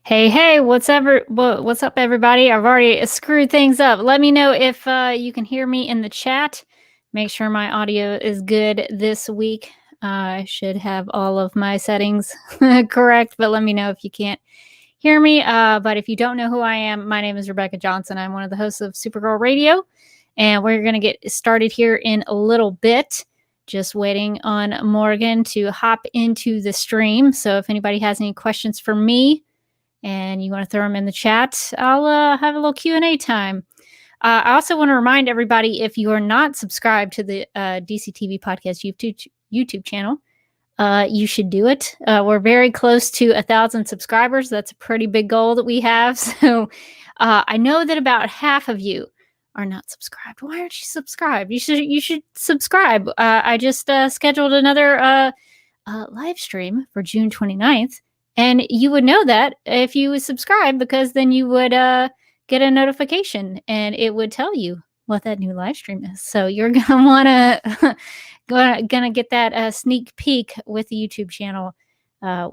Hey, what's up, everybody? I've already screwed things up. Let me know if you can hear me in the chat. Make sure my audio is good this week. I should have all of my settings correct, but let me know if you can't hear me. But if you don't know who I am, my name is Rebecca Johnson. I'm one of the hosts of Supergirl Radio, and we're going to get started here in a little bit. Just waiting on Morgan to hop into the stream. So if anybody has any questions for me, and you want to throw them in the chat, I'll have a little Q&A time. I also want to remind everybody, if you are not subscribed to the DCTV Podcast YouTube channel, you should do it. We're very close to 1,000 subscribers. That's a pretty big goal that we have. So I know that about half of you are not subscribed. Why aren't you subscribed? You should subscribe. I just scheduled another live stream for June 29th. And you would know that if you would subscribe, because then you would get a notification and it would tell you what that new live stream is. So you're going to want to gonna get that sneak peek with the YouTube channel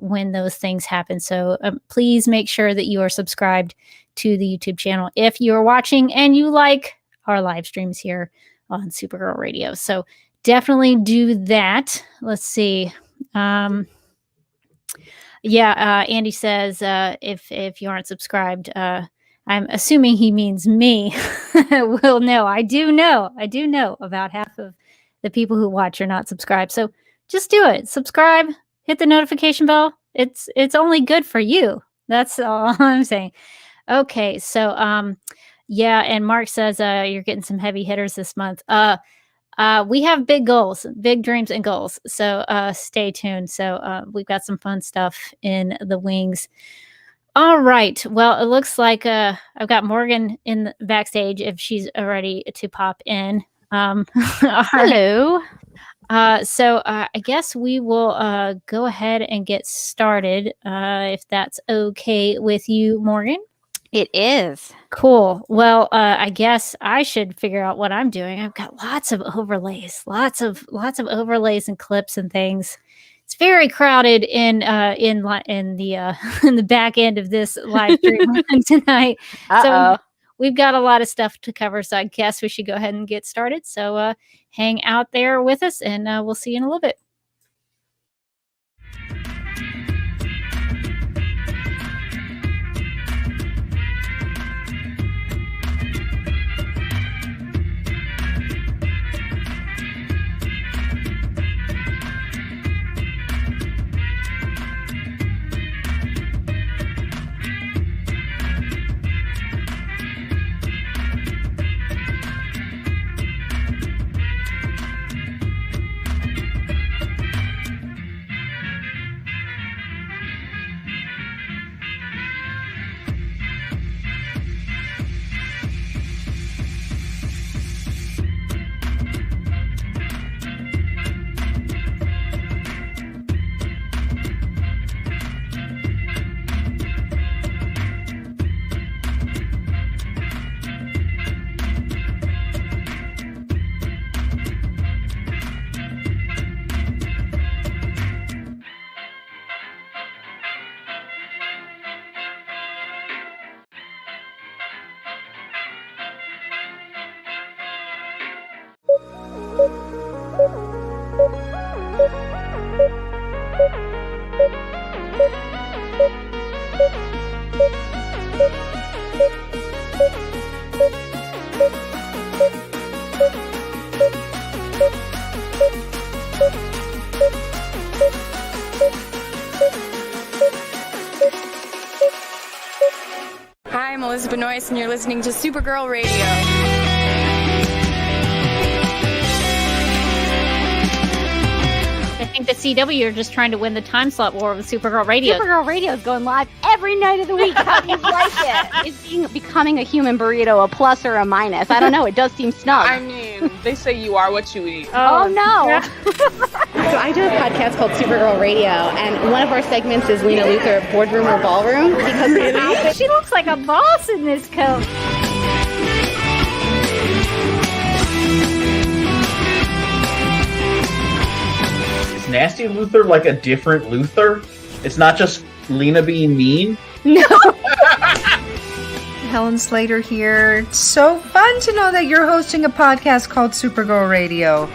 when those things happen. So please make sure that you are subscribed to the YouTube channel if you are watching and you like our live streams here on Supergirl Radio. So definitely do that. Let's see. Andy says if you aren't subscribed, I'm assuming he means me. Well, no, I do know about half of the people who watch are not subscribed. So just do it. Subscribe, hit the notification bell. It's only good for you. That's all I'm saying. Okay, so and Mark says you're getting some heavy hitters this month. We have big goals, big dreams and goals. So stay tuned. So we've got some fun stuff in the wings. All right. Well, it looks like I've got Morgan in the backstage if she's ready to pop in. Hello. So I guess we will go ahead and get started if that's okay with you, Morgan. It is. Cool. Well, I guess I should figure out what I'm doing. I've got lots of overlays, lots of overlays and clips and things. It's very crowded in the in the back end of this live stream tonight. So we've got a lot of stuff to cover. So I guess we should go ahead and get started. So hang out there with us, and we'll see you in a little bit. Hi, I'm Elizabeth Noyce, and you're listening to Supergirl Radio. I think the CW are just trying to win the time slot war with Supergirl Radio. Supergirl Radio is going live every night of the week. How do you like it? Is becoming a human burrito a plus or a minus? I don't know. It does seem snug. I mean, they say you are what you eat. Oh no. So I do a podcast called Supergirl Radio, and one of our segments is Lena Luthor, Boardroom or Ballroom, because she looks like a boss in this coat. Is Nasty Luthor like a different Luthor? It's not just Lena being mean? No. Helen Slater here. It's so fun to know that you're hosting a podcast called Supergirl Radio.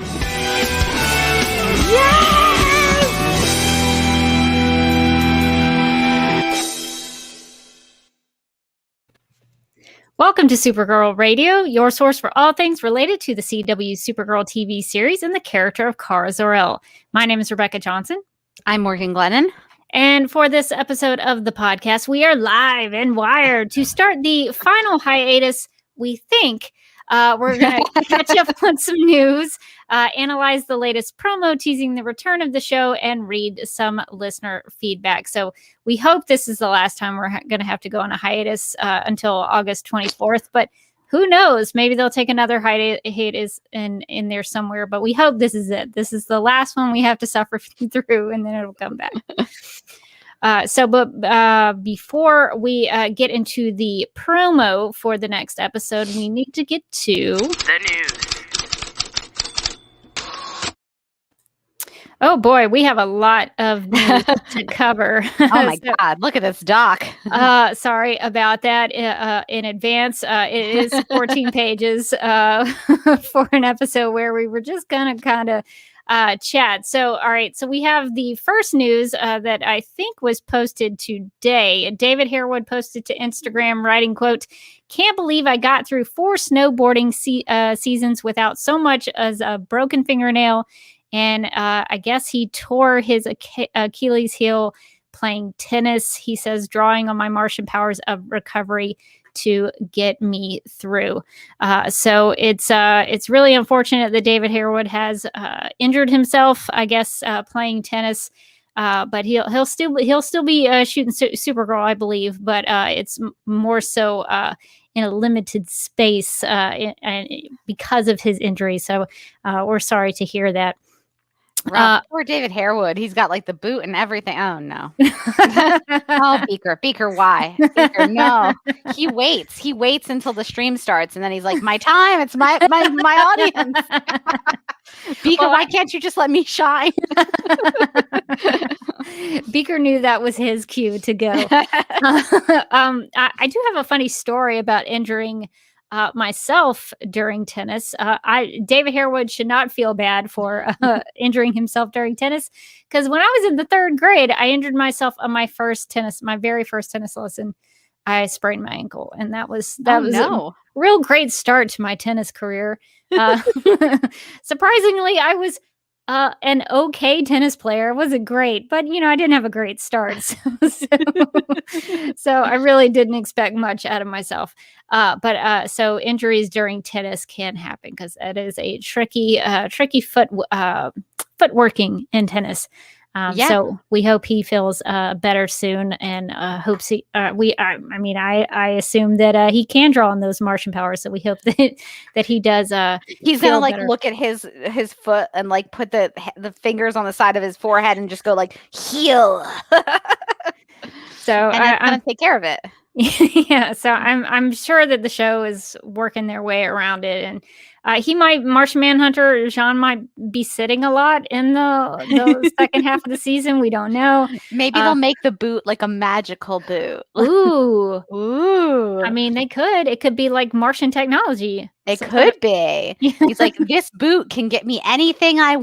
Welcome to Supergirl Radio, your source for all things related to the CW Supergirl TV series and the character of Kara Zor-El. My name is Rebecca Johnson. I'm Morgan Glennon. And for this episode of the podcast, we are live and wired to start the final hiatus, we think. We're going to catch up on some news, analyze the latest promo teasing the return of the show, and read some listener feedback. So we hope this is the last time we're going to have to go on a hiatus until August 24th. But who knows? Maybe they'll take another hiatus in there somewhere. But we hope this is it. This is the last one we have to suffer through, and then it'll come back. But before we get into the promo for the next episode, we need to get to the news. Oh boy, we have a lot of news to cover. Oh my God, look at this doc. Sorry about that in advance. It is 14 pages for an episode where we were just gonna kind of chat. So, all right. So we have the first news that I think was posted today. David Harewood posted to Instagram writing, quote, "Can't believe I got through 4 snowboarding seasons without so much as a broken fingernail. And I guess he tore his Achilles heel playing tennis. He says, drawing on my Martian powers of recovery to get me through." So it's really unfortunate that David Harewood has injured himself, I guess, playing tennis. But he'll still be shooting Supergirl, I believe. But it's more so in a limited space and because of his injury. So we're sorry to hear that. Poor David Harewood. He's got like the boot and everything. Oh no. Oh, Beaker, why? Beaker, no. He waits until the stream starts, and then he's like, my time, it's my audience. Beaker, why can't you just let me shine? Beaker knew that was his cue to go. I do have a funny story about injuring myself during tennis. David Harewood should not feel bad for injuring himself during tennis, because when I was in the 3rd grade, I injured myself on my very first tennis lesson. I sprained my ankle, and that was a real great start to my tennis career. Surprisingly, I was an okay tennis player. It wasn't great, but I didn't have a great start. So I really didn't expect much out of myself. So injuries during tennis can happen because it is a tricky footworking in tennis. So we hope he feels better soon, and hopes he. I assume that he can draw on those Martian powers. So we hope that he does. He's gonna like better. Look at his foot and like put the fingers on the side of his forehead and just go like heal. So I'm gonna take care of it. Yeah. So I'm sure that the show is working their way around it, and Martian Manhunter Jean might be sitting a lot in the second half of the season. We don't know. Maybe they'll make the boot like a magical boot. Ooh. I mean, they could. It could be like Martian technology. It could be. He's like, this boot can get me anything I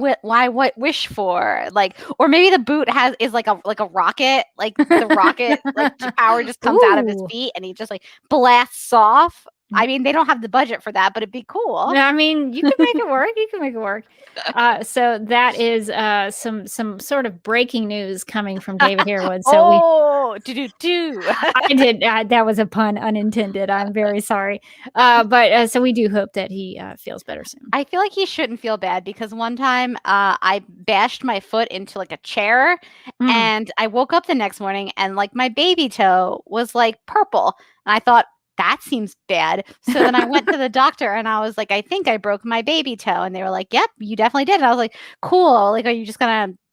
wish for. Like, or maybe the boot is like a rocket. Like the rocket, like power just comes out of his feet, and he just like blasts off. I mean, they don't have the budget for that, but it'd be cool. I mean, you can make it work. So that is some sort of breaking news coming from David Harewood. So I did. That was a pun unintended. I'm very sorry. But so we do hope that he feels better soon. I feel like he shouldn't feel bad, because one time I bashed my foot into like a chair, and I woke up the next morning and like my baby toe was like purple, and I thought, that seems bad. So then I went to the doctor and I was like, I think I broke my baby toe. And they were like, yep, you definitely did. And I was like, cool. Like, are you just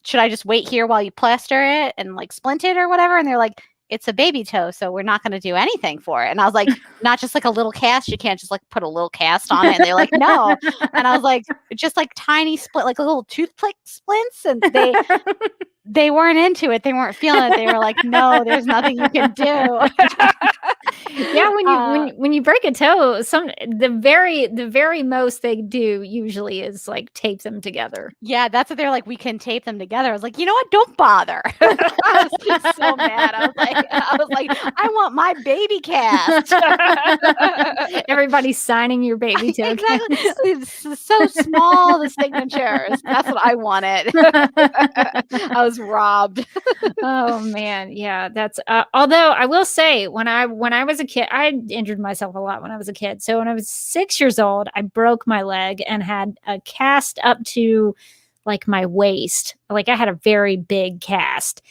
should I just wait here while you plaster it and like splint it or whatever? And they're like, it's a baby toe, so we're not going to do anything for it. And I was like, not just like a little cast. You can't just like put a little cast on it. And they're like, no. And I was like, just like tiny split, like a little toothpick splints. And they weren't into it. They weren't feeling it. They were like, no, there's nothing you can do. Yeah, when you break a toe, the very most they do usually is like tape them together. Yeah, that's what they're like. We can tape them together. I was like, you know what? Don't bother. I was just so mad. I was like, I want my baby cast. Everybody's signing your baby toe. Exactly. It's so small, the signatures. That's what I wanted. I was robbed. Oh man, yeah. That's although I will say when I was a kid, I injured myself a lot when I was a kid. So when I was 6 years old, I broke my leg and had a cast up to like my waist. Like I had a very big cast,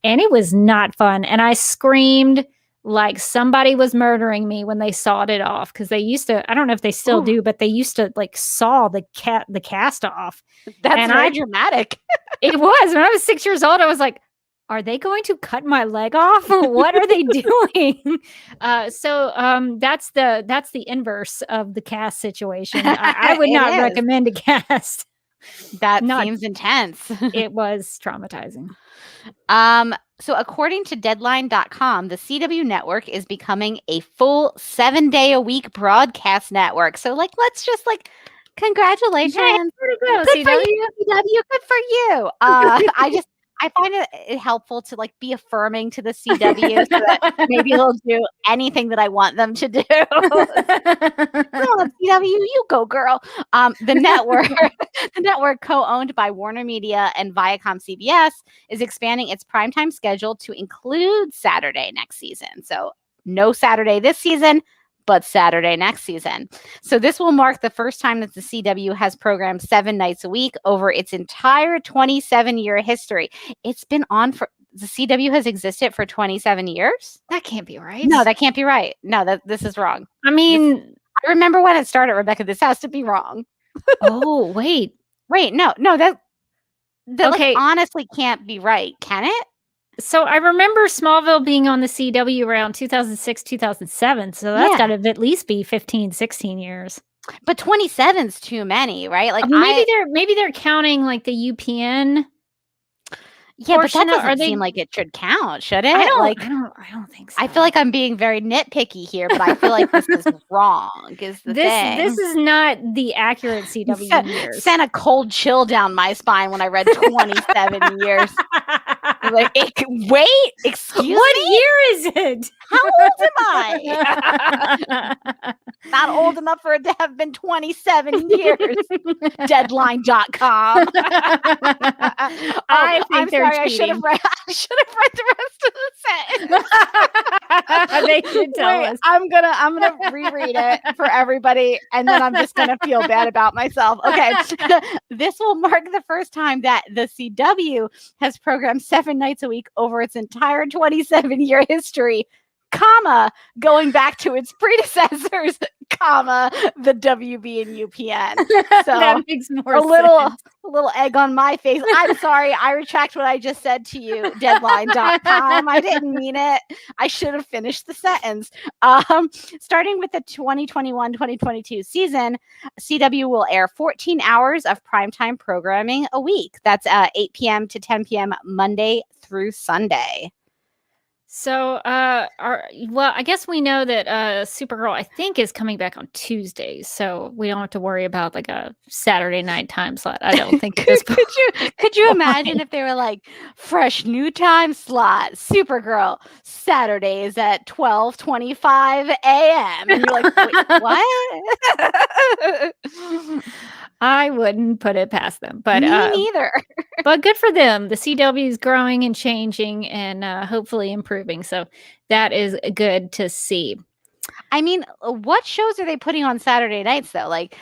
and it was not fun. And I screamed like somebody was murdering me when they sawed it off, because they used to, I don't know if they still do, but they used to like saw the cast off. That's very dramatic. It was. When I was 6 years old, I was like, are they going to cut my leg off? What are they doing? So that's the inverse of the cast situation. I would not recommend a cast. That seems intense. It was traumatizing. So according to Deadline.com, the CW network is becoming a full 7-day-a-week broadcast network. So like, let's just like, congratulations. Yeah, good CW. for you, CW. Good for you. I find it helpful to like be affirming to the CW so that maybe they'll do anything that I want them to do. Oh, CW, you go, girl. The network co-owned by Warner Media and Viacom CBS is expanding its primetime schedule to include Saturday next season. So no Saturday this season, but Saturday next season. So this will mark the first time that the CW has programmed 7 nights a week over its entire 27-year history. It's been on for, the CW has existed for 27 years? That can't be right. No, that can't be right. No, this is wrong. I mean, I remember when it started, Rebecca. This has to be wrong. Oh, wait. No, that okay. Like, honestly can't be right. Can it? So I remember Smallville being on the CW around 2006, 2007. So that's got to at least be 15, 16 years. But 27's too many, right? Like maybe they're counting like the UPN. Yeah, but that doesn't seem like it should count, should it? I don't think so. I feel like I'm being very nitpicky here, but I feel like this is wrong. Is the thing. This is not the accurate CW years. Sent a cold chill down my spine when I read 27 years. Like, wait, excuse me? What year is it? How old am I? Not old enough for it to have been 27 years. Deadline.com. I'm sorry, I should have read the rest of the sentence. They should tell us. I'm gonna reread it for everybody, and then I'm just gonna feel bad about myself. Okay. This will mark the first time that the CW has programmed 7 nights a week over its entire 27-year history, going back to its predecessors, the WB and UPN. So that makes more sense. A little egg on my face. I'm sorry. I retract what I just said to you, Deadline.com. I didn't mean it. I should have finished the sentence. Starting with the 2021-2022 season, CW will air 14 hours of primetime programming a week. That's 8 p.m. to 10 p.m. Monday through Sunday. So, I guess we know that Supergirl, I think, is coming back on Tuesdays, so we don't have to worry about like a Saturday night time slot. I don't think. Could you imagine if they were like, fresh new time slot, Supergirl, Saturdays at 12:25 a.m. And you're like, wait, what? I wouldn't put it past them, but me neither. But good for them. The CW is growing and changing and hopefully improving. So that is good to see. I mean, what shows are they putting on Saturday nights though? Like,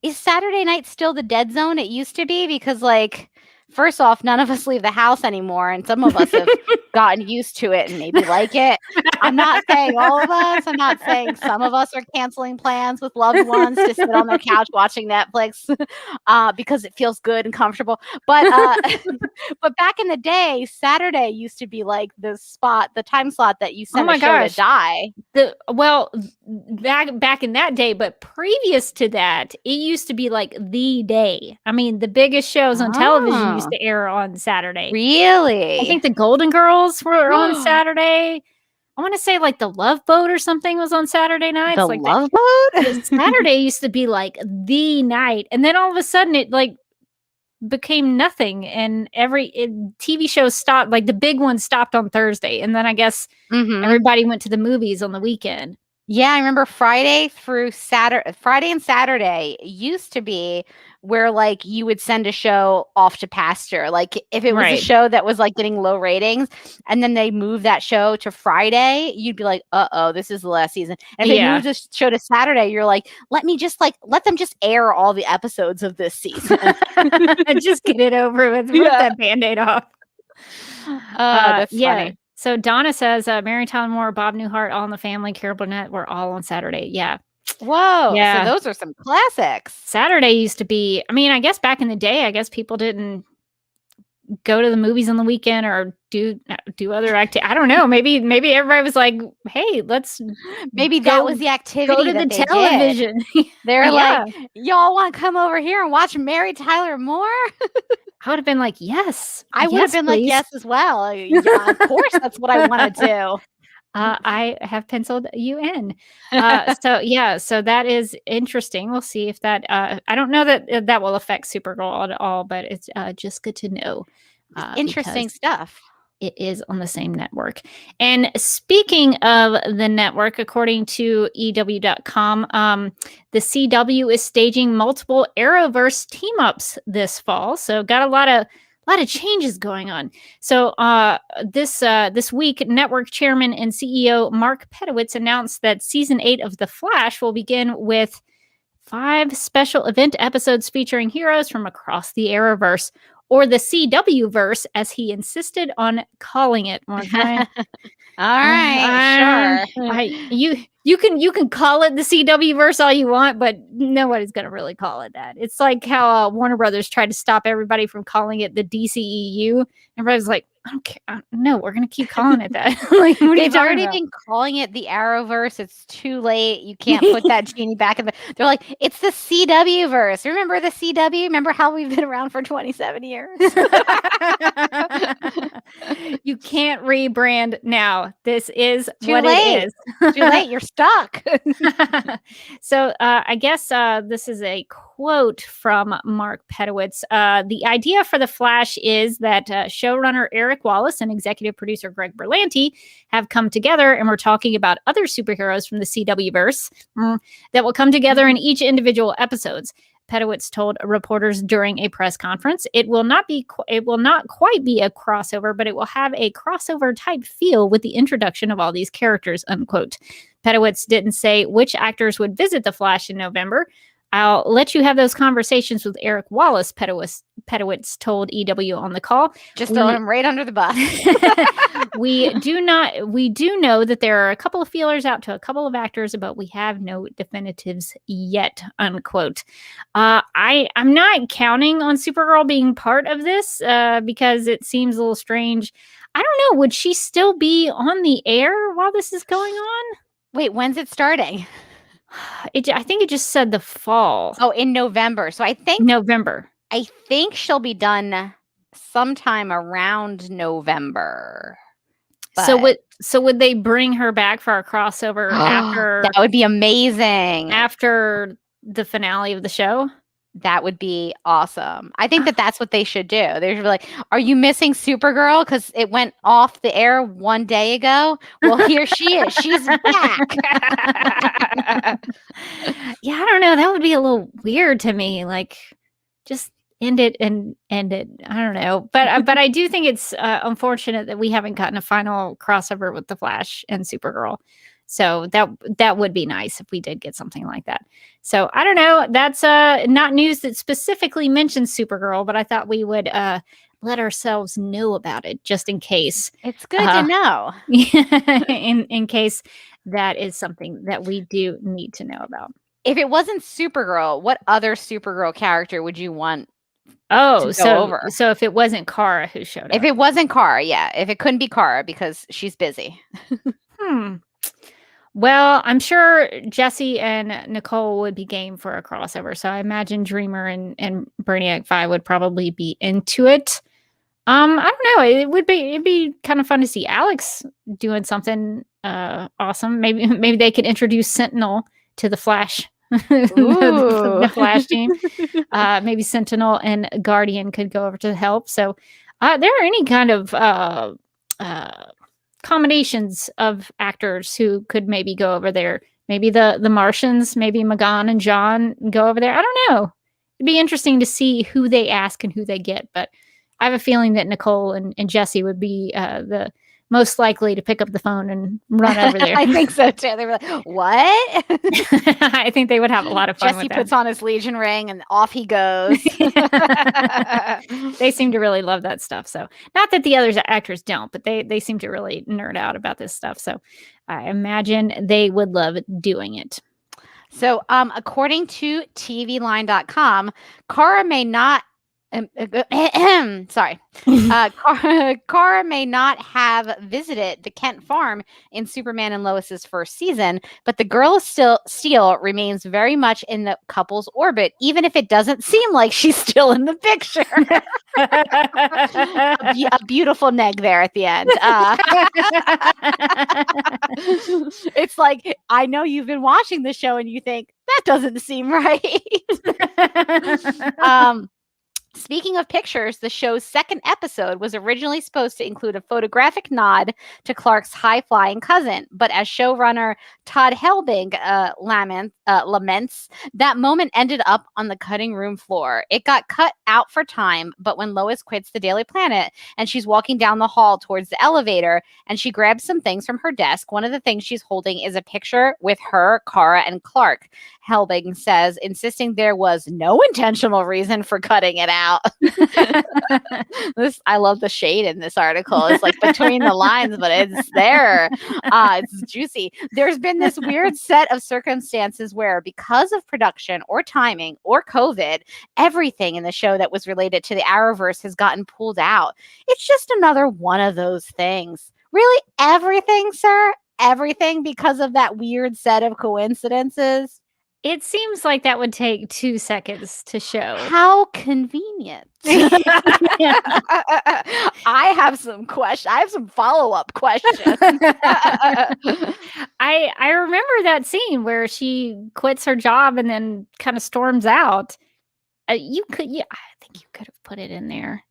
is Saturday night still the dead zone it used to be? Because like, first off, none of us leave the house anymore, and some of us have gotten used to it and maybe like it. I'm not saying all of us. I'm not saying some of us are canceling plans with loved ones to sit on their couch watching Netflix because it feels good and comfortable. But but back in the day, Saturday used to be like the time slot that you sent a show to die. Back in that day, but previous to that, it used to be like the day. I mean, the biggest shows on television used to air on Saturday. Really? I think the Golden Girls were on Saturday. I want to say like the Love Boat or something was on Saturday nights. The like Love Boat? Saturday used to be like the night. And then all of a sudden it like became nothing. And TV shows stopped. Like the big ones stopped on Thursday. And then I guess everybody went to the movies on the weekend. Yeah, I remember Friday and Saturday used to be where like you would send a show off to pasture. Like if it was a show that was like getting low ratings and then they moved that show to Friday, you'd be like, uh-oh, this is the last season. And if they moved the show to Saturday, you're like, let them just air all the episodes of this season. Just get it over with. Rip that Band-Aid off. That's funny. So Donna says, Mary Tyler Moore, Bob Newhart, All in the Family, Carol Burnett were all on Saturday. Yeah. Whoa. Yeah. So those are some classics. Saturday used to be, I mean, I guess back in the day, I guess people didn't go to the movies on the weekend or do other activities. I don't know. Maybe everybody was like, hey, that was the activity. Go to the television. They're like, y'all want to come over here and watch Mary Tyler Moore? I would have been like, yes. I would have been like, yes, as well. Yeah, of course, that's what I want to do. I have penciled you in. So that is interesting. We'll see if that, I don't know that will affect Supergirl at all, but it's just good to know. Interesting stuff. It is on the same network. And speaking of the network, according to EW.com, the CW is staging multiple Arrowverse team-ups this fall. So got a lot of changes going on. So this week, network chairman and CEO Mark Pedowitz announced that season 8 of The Flash will begin with 5 special event episodes featuring heroes from across the Arrowverse, or the CW verse, as he insisted on calling it. All right, sure. You can call it the CW verse all you want, but nobody's gonna really call it that. It's like how Warner Brothers tried to stop everybody from calling it the DCEU. Everybody's like, I don't care. No, we're gonna keep calling it that. Like, they've already been calling it the Arrowverse. It's too late. You can't put that genie back in. They're like, it's the CW verse. Remember the CW? Remember how we've been around for 27 years? You can't rebrand now. This is too what late. It is. Too late. You're stuck. So I guess this is a quote from Mark Pedowitz. The idea for The Flash is that showrunner Eric Wallace and executive producer Greg Berlanti have come together, and we're talking about other superheroes from the CW verse that will come together in each individual episodes. Pedowitz told reporters during a press conference, it will not quite be a crossover, but it will have a crossover type feel with the introduction of all these characters, unquote. Pedowitz didn't say which actors would visit The Flash in November. I'll let you have those conversations with Eric Wallace, Pedowitz told EW on the call. Just throw him right under the bus. We do know that there are a couple of feelers out to a couple of actors, but we have no definitives yet, unquote. I'm not counting on Supergirl being part of this because it seems a little strange. I don't know. Would she still be on the air while this is going on? Wait, when's it starting? I think it just said the fall. Oh, in November. So I think November. I think she'll be done sometime around November. But so would they bring her back for a crossover after? That would be amazing. After the finale of the show? That would be awesome. I think that's what they should do. They should be like, are you missing Supergirl? Because it went off the air one day ago. Well, here she is. She's back. Yeah, I don't know. That would be a little weird to me. Like, just end it. I don't know. But I do think it's unfortunate that we haven't gotten a final crossover with The Flash and Supergirl. So that would be nice if we did get something like that. So I don't know. That's not news that specifically mentions Supergirl, but I thought we would let ourselves know about it just in case. It's good to know. in case that is something that we do need to know about. If it wasn't Supergirl, what other Supergirl character would you want? Oh, to go over? So if it wasn't Kara who showed up. If it wasn't Kara, yeah. If it couldn't be Kara because she's busy. Well, I'm sure Jesse and Nicole would be game for a crossover. So I imagine Dreamer and Brainiac 5 would probably be into it. I don't know. It'd be kind of fun to see Alex doing something awesome. Maybe they could introduce Sentinel to the Flash. the Flash team. Maybe Sentinel and Guardian could go over to help. So there are any kind of combinations of actors who could maybe go over there. Maybe the Martians, maybe Magan and John go over there. I don't know. It'd be interesting to see who they ask and who they get. But I have a feeling that Nicole and Jesse would be the most likely to pick up the phone and run over there. I think so too. They were like, what? I think they would have a lot of fun Jesse with that. puts on his Legion ring and off he goes. They seem to really love that stuff. So not that the other actors don't, but they seem to really nerd out about this stuff. So I imagine they would love doing it. So according to TVLine.com, Kara may not sorry. Kara may not have visited the Kent farm in Superman and Lois's first season, but the Girl of Steel remains very much in the couple's orbit, even if it doesn't seem like she's still in the picture. a beautiful neg there at the end. It's like, I know you've been watching the show and you think, that doesn't seem right. Speaking of pictures, the show's second episode was originally supposed to include a photographic nod to Clark's high-flying cousin, but as showrunner Todd Helbig laments, that moment ended up on the cutting room floor. It got cut out for time, but when Lois quits the Daily Planet and she's walking down the hall towards the elevator and she grabs some things from her desk, one of the things she's holding is a picture with her, Kara, and Clark. Helbig says, insisting there was no intentional reason for cutting it out. I love the shade in this article. It's like between the lines, but it's there. It's juicy. There's been this weird set of circumstances where, because of production or timing or COVID, everything in the show that was related to the Arrowverse has gotten pulled out. It's just another one of those things. Really, everything, sir? Everything because of that weird set of coincidences? It seems like that would take 2 seconds to show. How convenient. I have some questions. I have some follow-up questions. I remember that scene where she quits her job and then kind of storms out. I think you could have put it in there.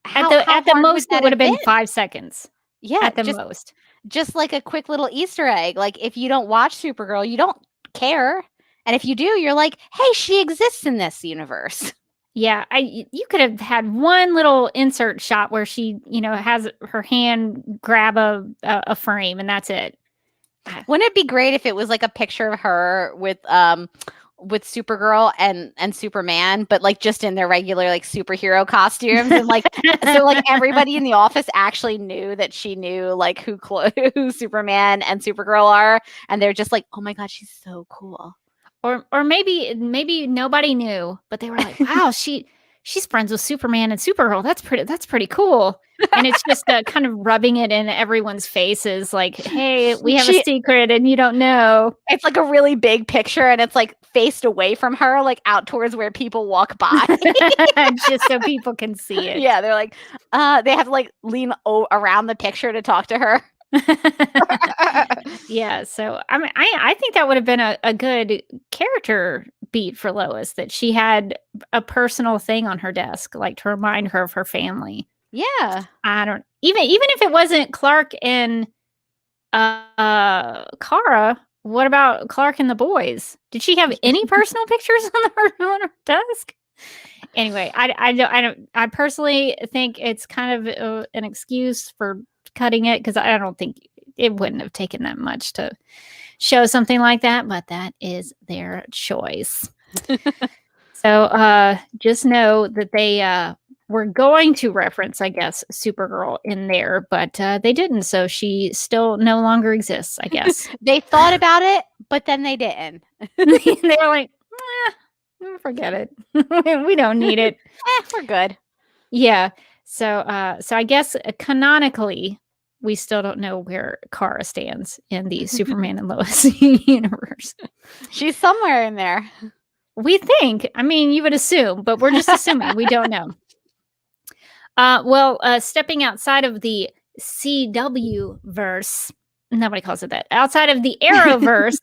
At the most, it would have been 5 seconds. Yeah, at the most. Just like a quick little Easter egg. Like if you don't watch Supergirl, you don't care. And if you do, you're like, hey, she exists in this universe. Yeah, you could have had one little insert shot where she, has her hand grab a frame and that's it. Wouldn't it be great if it was like a picture of her with Supergirl and Superman, but like just in their regular like superhero costumes, and like so like everybody in the office actually knew that she knew like who Superman and Supergirl are, and they're just like, oh my god, she's so cool. Or maybe nobody knew, but they were like, wow, she's friends with Superman and Supergirl. That's pretty cool. And it's just kind of rubbing it in everyone's faces like, hey, we have a secret and you don't know. It's like a really big picture and it's like faced away from her, like out towards where people walk by. Just so people can see it. Yeah, they're like, they have to like lean around the picture to talk to her. Yeah, so I mean, I think that would have been a good character beat for Lois, that she had a personal thing on her desk, like to remind her of her family. Yeah, I don't even if it wasn't Clark and Kara. What about Clark and the boys? Did she have any personal pictures on her desk? Anyway, I personally think it's kind of an excuse for cutting it, because I don't think it wouldn't have taken that much to show something like that, but that is their choice. So just know that were going to reference, I guess, Supergirl in there, but they didn't. So she still no longer exists, I guess. They thought about it, but then they didn't. They were like, forget it. We don't need it. We're good. Yeah. So I guess canonically, we still don't know where Kara stands in the Superman and Lois universe. She's somewhere in there. We think. I mean, you would assume, but we're just assuming. We don't know. Stepping outside of the CW verse, nobody calls it that. Outside of the Arrowverse,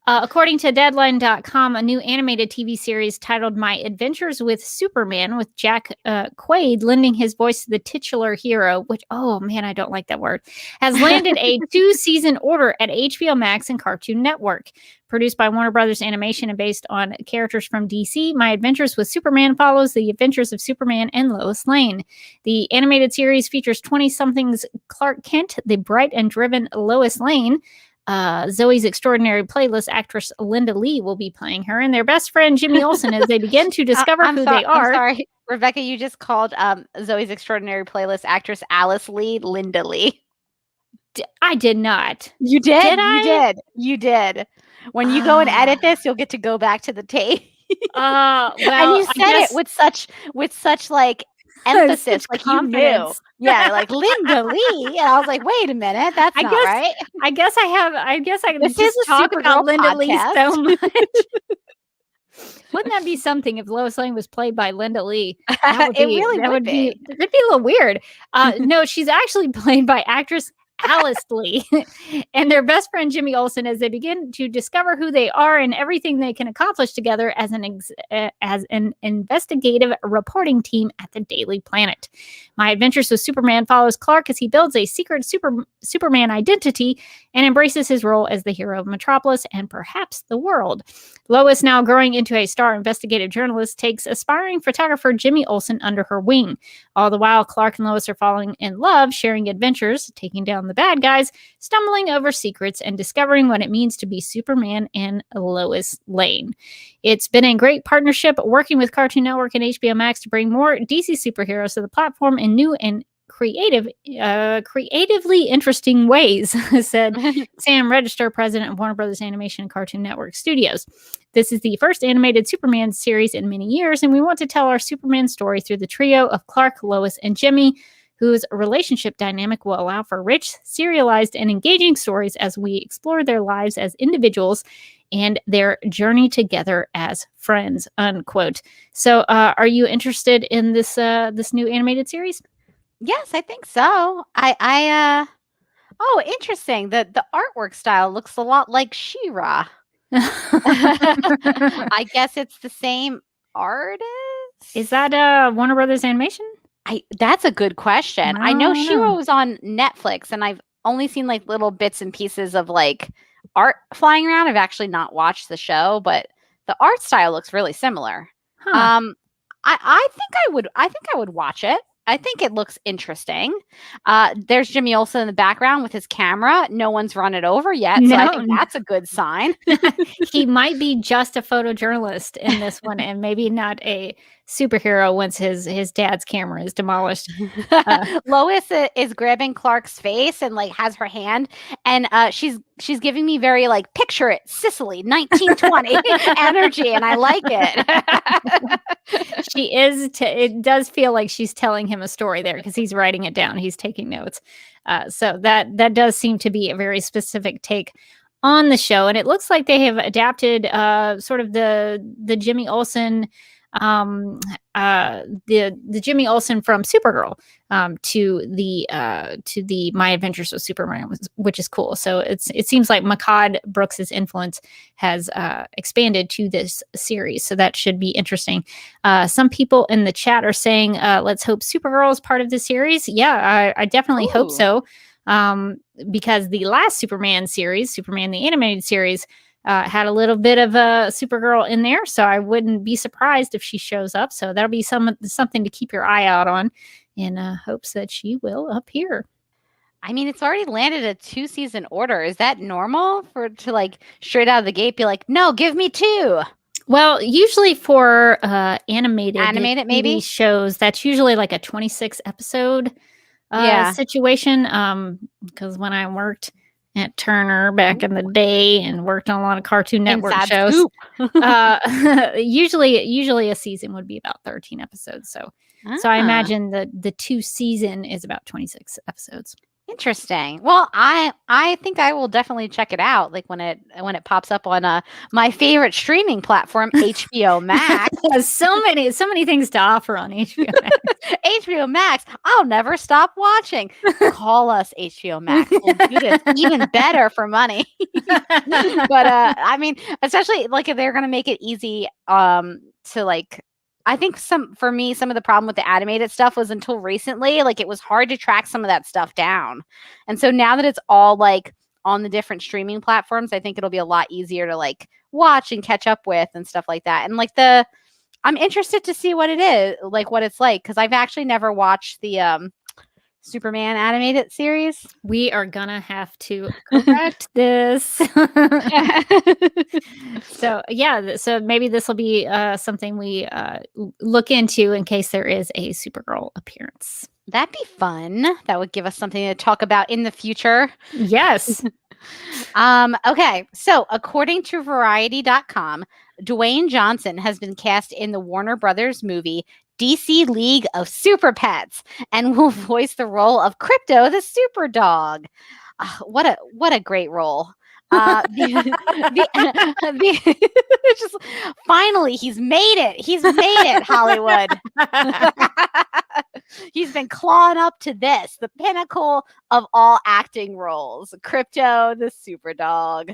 according to Deadline.com, a new animated TV series titled My Adventures with Superman, with Jack Quaid lending his voice to the titular hero, which, oh man, I don't like that word, has landed a 2-season order at HBO Max and Cartoon Network. Produced by Warner Brothers Animation and based on characters from DC, My Adventures with Superman follows the adventures of Superman and Lois Lane. The animated series features 20-somethings Clark Kent, the bright and driven Lois Lane. Zoe's Extraordinary Playlist actress Linda Lee will be playing her, and their best friend Jimmy Olsen as they begin to discover who they are. I'm sorry, Rebecca, you just called Zoe's Extraordinary Playlist actress Alice Lee Linda Lee. I did not. You did? Did I? You did. When you go and edit this, you'll get to go back to the tape. Well, and you said it with such like emphasis, like confidence. You knew. Yeah, like Linda Lee. And I was like, wait a minute, that's not right. I guess I can this just talk about Linda podcast. Lee so much. Wouldn't that be something if Lois Lane was played by Linda Lee? It'd be a little weird. No, she's actually played by actress Alice Lee and their best friend Jimmy Olsen as they begin to discover who they are and everything they can accomplish together as an investigative reporting team at the Daily Planet. My Adventures with Superman follows Clark as he builds a secret Superman identity and embraces his role as the hero of Metropolis and perhaps the world. Lois, now growing into a star investigative journalist, takes aspiring photographer Jimmy Olsen under her wing. All the while, Clark and Lois are falling in love, sharing adventures, taking down the bad guys, stumbling over secrets, and discovering what it means to be Superman and Lois Lane. It's been a great partnership working with Cartoon Network and HBO Max to bring more DC superheroes to the platform in new and creatively interesting ways, said Sam Register, president of Warner Brothers Animation and Cartoon Network Studios. This is the first animated Superman series in many years, and we want to tell our Superman story through the trio of Clark, Lois, and Jimmy, whose relationship dynamic will allow for rich, serialized, and engaging stories as we explore their lives as individuals and their journey together as friends, unquote. So are you interested in this new animated series? Yes, I think so. Oh, interesting. The artwork style looks a lot like She-Ra. I guess it's the same artist. Is that Warner Brothers Animation? That's a good question. I know She-Ra was on Netflix, and I've only seen like little bits and pieces of like art flying around. I've actually not watched the show, but the art style looks really similar. Huh. I think I would watch it. I think it looks interesting. There's Jimmy Olsen in the background with his camera. No one's run it over yet, so I think that's a good sign. He might be just a photojournalist in this one and maybe not a superhero once his dad's camera is demolished. Lois is grabbing Clark's face and like has her hand, and she's giving me very like picture it Sicily 1920 energy, and I like it. She is. It does feel like she's telling him a story there because he's writing it down. He's taking notes. So that does seem to be a very specific take on the show, and it looks like they have adapted sort of the Jimmy Olsen. The Jimmy Olsen from Supergirl to the My Adventures with Superman, which is cool. So it seems like Makad Brooks's influence has expanded to this series, so that should be interesting. Some people in the chat are saying, let's hope Supergirl is part of the series. Yeah, I definitely hope so, because the last Superman series, Superman the Animated Series, had a little bit of a Supergirl in there, so I wouldn't be surprised if she shows up. So that'll be something to keep your eye out on in hopes that she will appear. I mean, it's already landed a 2-season order. Is that normal to like straight out of the gate be like, no, give me 2? Well, usually for animated Animated, TV maybe? shows, that's usually like a 26 episode Yeah. situation. Because when I worked at Turner back in the day and worked on a lot of Cartoon Network Inside shows, scoop. usually a season would be about 13 episodes. So I imagine the 2 season is about 26 episodes. Interesting. Well, I think I will definitely check it out. Like when it pops up on my favorite streaming platform, HBO Max. so many things to offer on HBO Max. HBO Max. I'll never stop watching. Call us HBO Max. We'll do this even better for money. But I mean, especially like if they're gonna make it easy to like. I think for me, some of the problem with the animated stuff was until recently, like it was hard to track some of that stuff down. And so now that it's all like on the different streaming platforms, I think it'll be a lot easier to like watch and catch up with and stuff like that. And like I'm interested to see what it is, like what it's like, because I've actually never watched the Superman animated series. We are gonna have to correct this. So maybe this will be something we look into in case there is a Supergirl appearance. That'd be fun. That would give us something to talk about in the future. Yes. Okay, so according to Variety.com, Dwayne Johnson has been cast in the Warner Brothers movie DC League of Super Pets and will voice the role of Crypto the Super Dog. What a great role. Just finally he's made it, Hollywood. He's been clawing up to this, the pinnacle of all acting roles. Crypto the Super Dog.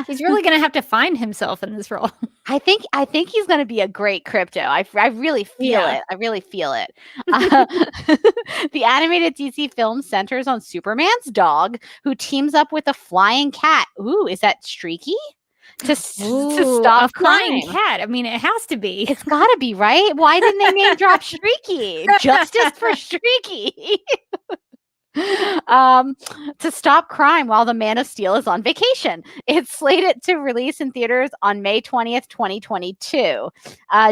He's really gonna have to find himself in this role. I think he's going to be a great Crypto. I really feel it. I really feel it. The animated DC film centers on Superman's dog, who teams up with a flying cat. Ooh, is that Streaky? To stop a flying crime. cat. I mean, it has to be. It's got to be, right? Why didn't they name drop Streaky? Justice for Streaky. To stop crime while the Man of Steel is on vacation. It's slated to release in theaters on May 20th, 2022.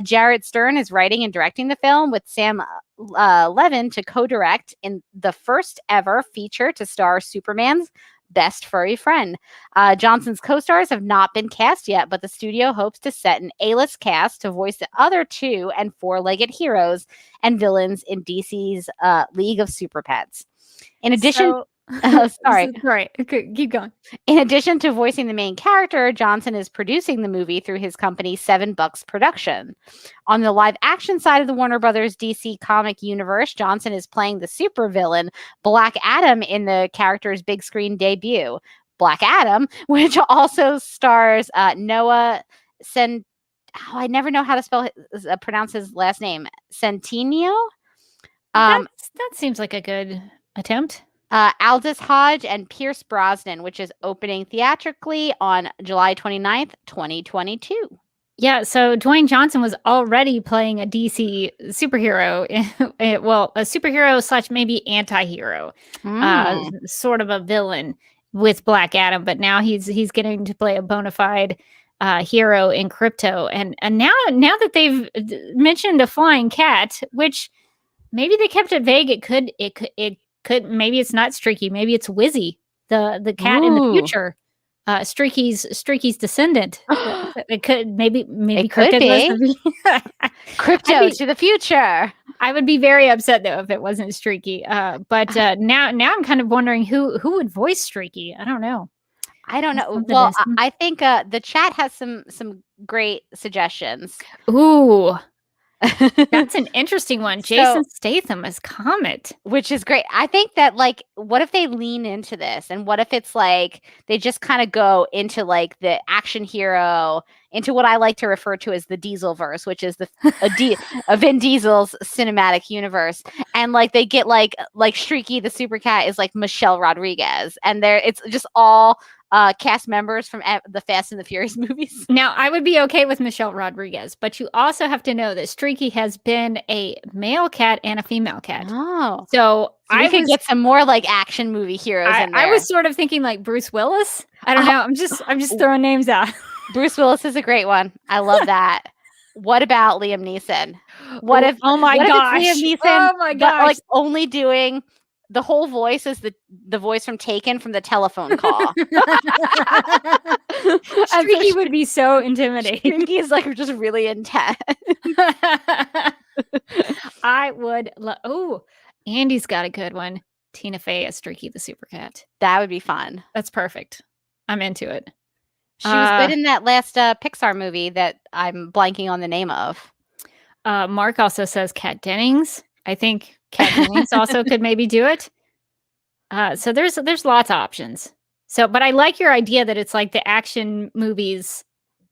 Jarrett Stern is writing and directing the film with Sam Levin to co-direct in the first ever feature to star Superman's best furry friend. Johnson's co-stars have not been cast yet, but the studio hopes to set an A-list cast to voice the other 2 and 4-legged heroes and villains in DC's League of Super Pets. In addition, Sorry, keep going. In addition to voicing the main character, Johnson is producing the movie through his company Seven Bucks Production. On the live action side of the Warner Brothers DC comic universe, Johnson is playing the supervillain Black Adam in the character's big screen debut. Black Adam, which also stars Noah I never know how to pronounce his last name. Centineo? That seems like a good attempt. Aldous Hodge and Pierce Brosnan, which is opening theatrically on July 29th, 2022. Yeah, so Dwayne Johnson was already playing a DC superhero, well, a superhero / maybe anti-hero, sort of a villain with Black Adam, but now he's getting to play a bona fide hero in Crypto, and now that they've mentioned a flying cat, which maybe they kept it vague, it could maybe it's not Streaky, maybe it's Wizzy, the cat in the future. Streaky's descendant. It could maybe it could be Crypto to the future. I would be very upset though if it wasn't Streaky. But now I'm kind of wondering who would voice Streaky. I don't know. Well, I think the chat has some great suggestions. Ooh. That's an interesting one. Jason Statham as Comet, which is great. I think that like, what if they lean into this, and what if it's like they just kind of go into like the action hero, into what I like to refer to as the Dieselverse, which is a Vin Diesel's cinematic universe, and like they get like Streaky the Super Cat is like Michelle Rodriguez, and it's just all cast members from the Fast and the Furious movies. Now, I would be okay with Michelle Rodriguez, but you also have to know that Streaky has been a male cat and a female cat. Oh, so I could get some more like action movie heroes in there. I was sort of thinking like Bruce Willis. I don't know. I'm just throwing names out. Bruce Willis is a great one. I love that. What about Liam Neeson? What if? Oh my what gosh! If it's Liam Neeson, Oh my gosh! but like only doing the whole voice is the voice from Taken from the telephone call. Streaky would be so intimidating. Streaky is like just really intense. I would. Andy's got a good one. Tina Fey as Streaky the Super Cat. That would be fun. That's perfect. I'm into it. She was good in that last Pixar movie that I'm blanking on the name of. Mark also says Kat Dennings. I think Kat Dennings also could maybe do it. So there's lots of options. So, but I like your idea that it's like the action movies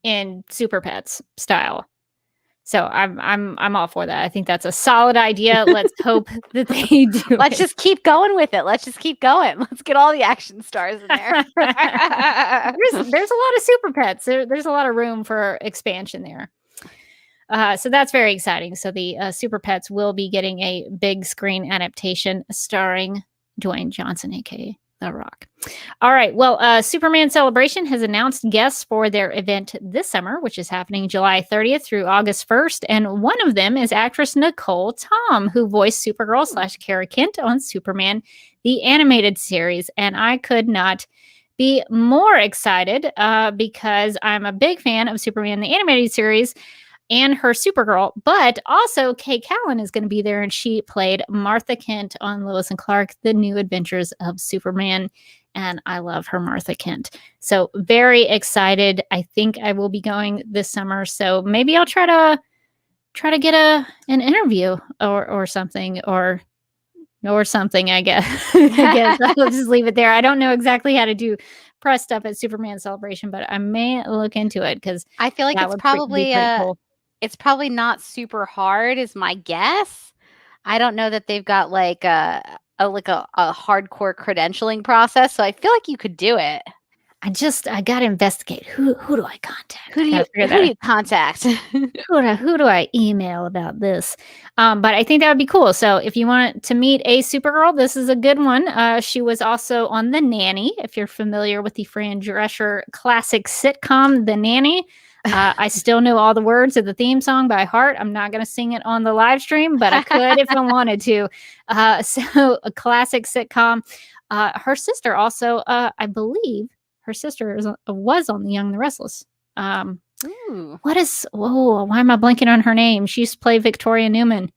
in Super Pets style. So I'm all for that. I think that's a solid idea. Let's hope that they do. Let's just keep going with it. Let's just keep going. Let's get all the action stars in there. there's a lot of Super Pets. There's a lot of room for expansion there. So that's very exciting. So the Super Pets will be getting a big screen adaptation starring Dwayne Johnson, aka The Rock. All right. Well, Superman Celebration has announced guests for their event this summer, which is happening July 30th through August 1st. And one of them is actress Nicole Tom, who voiced Supergirl / Kara Kent on Superman, the animated series. And I could not be more excited because I'm a big fan of Superman, the animated series, and her Supergirl, but also Kay Callan is going to be there, and she played Martha Kent on Lois and Clark, The New Adventures of Superman, and I love her Martha Kent. So very excited. I think I will be going this summer, so maybe I'll try to get an interview or something, or something, I guess. I guess I'll just leave it there. I don't know exactly how to do press stuff at Superman Celebration, but I may look into it because I feel like it's probably cool. It's probably not super hard, is my guess. I don't know that they've got like a hardcore credentialing process, so I feel like you could do it. I gotta investigate. Who do I contact? Who do you contact? who do I email about this? But I think that would be cool. So if you want to meet a Supergirl, this is a good one. She was also on The Nanny. If you're familiar with the Fran Drescher classic sitcom, The Nanny. I still know all the words of the theme song by heart. I'm not going to sing it on the live stream, but I could if I wanted to. So a classic sitcom. Her sister also, I believe, her sister was on The Young and the Restless. Why am I blanking on her name? She used to play Victoria Newman.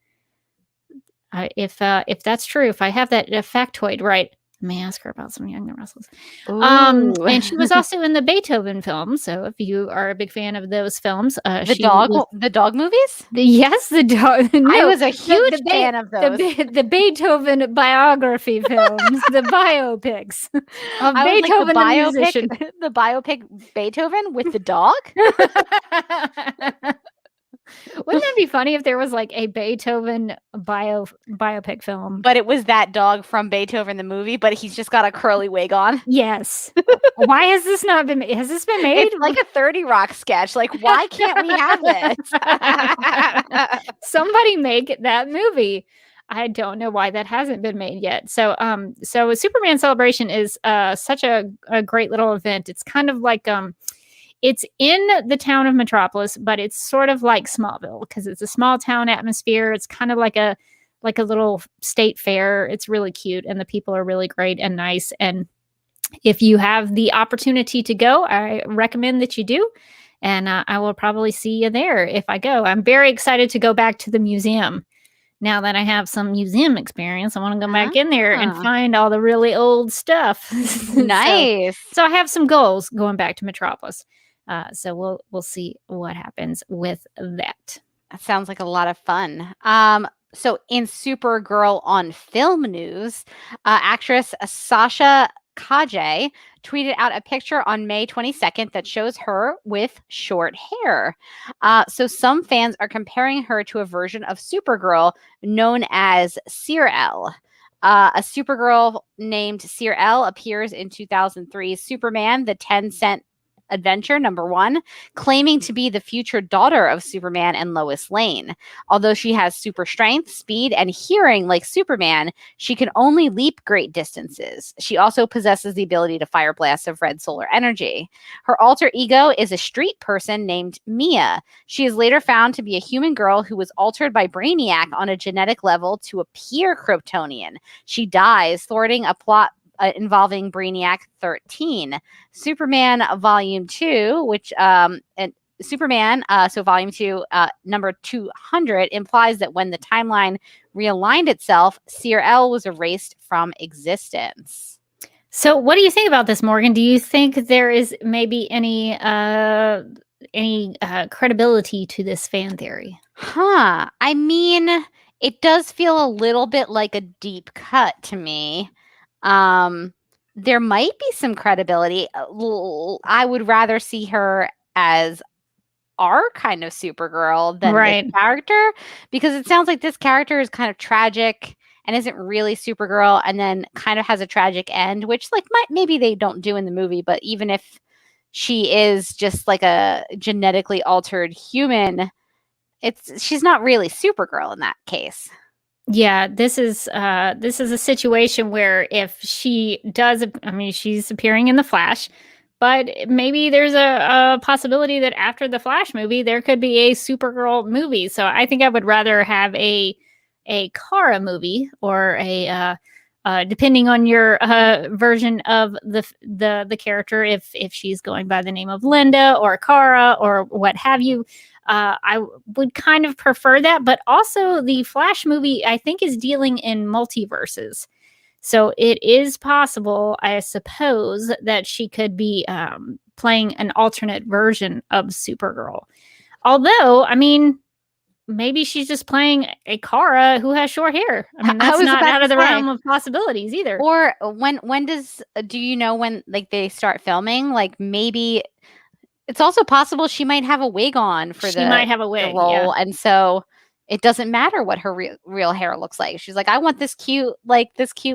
If that's true, if I have that factoid right, I may ask her about some Young and the Restless. And she was also in the Beethoven film. So if you are a big fan of those films, the dog movies? Yes, the dog. No, I was a huge fan of those. The Beethoven biography films, the biopics of Beethoven, the musician. The biopic Beethoven with the dog. Wouldn't that be funny if there was like a Beethoven biopic film? But it was that dog from Beethoven the movie, but he's just got a curly wig on. Yes. Why has this not been made? Has this been made? It's like a 30 Rock sketch. Like, why can't we have this? Somebody make that movie. I don't know why that hasn't been made yet. So Superman Celebration is such a great little event. It's kind of like it's in the town of Metropolis, but it's sort of like Smallville because it's a small town atmosphere. It's kind of like a little state fair. It's really cute, and the people are really great and nice. And if you have the opportunity to go, I recommend that you do. And I will probably see you there if I go. I'm very excited to go back to the museum. Now that I have some museum experience, I want to go back in there and find all the really old stuff. Nice. So I have some goals going back to Metropolis. So we'll see what happens with that. That sounds like a lot of fun. So in Supergirl on film news, actress Sasha Kaje tweeted out a picture on May 22nd that shows her with short hair. So some fans are comparing her to a version of Supergirl known as Sir-El. A Supergirl named Sir-El appears in 2003's Superman, the 10-cent Adventure #1, claiming to be the future daughter of Superman and Lois Lane. Although she has super strength, speed, and hearing like Superman, she can only leap great distances. She also possesses the ability to fire blasts of red solar energy. Her alter ego is a street person named Mia. She is later found to be a human girl who was altered by Brainiac on a genetic level to appear Kryptonian. She dies, thwarting a plot involving Brainiac 13. Superman Volume 2, which Superman, so Volume 2, number 200, implies that when the timeline realigned itself, CRL was erased from existence. So what do you think about this, Morgan? Do you think there is maybe any credibility to this fan theory? I mean, it does feel a little bit like a deep cut to me. There might be some credibility. I would rather see her as our kind of Supergirl than this character, because it sounds like this character is kind of tragic and isn't really Supergirl, and then kind of has a tragic end, which maybe they don't do in the movie, but even if she is just like a genetically altered human, she's not really Supergirl in that case. Yeah, this is a situation where if she does, she's appearing in the Flash, but maybe there's a possibility that after the Flash movie, there could be a Supergirl movie. So I think I would rather have a Kara movie, or depending on your version of the character, if she's going by the name of Linda or Kara or what have you. I would kind of prefer that, but also the Flash movie, I think, is dealing in multiverses. So it is possible, I suppose, that she could be playing an alternate version of Supergirl. Although, maybe she's just playing a Kara who has short hair. That's not out of the realm of possibilities either. Or do you know when they start filming? Maybe it's also possible she might have a wig on for the role, yeah. And so it doesn't matter what her real hair looks like. She's like, I want this cute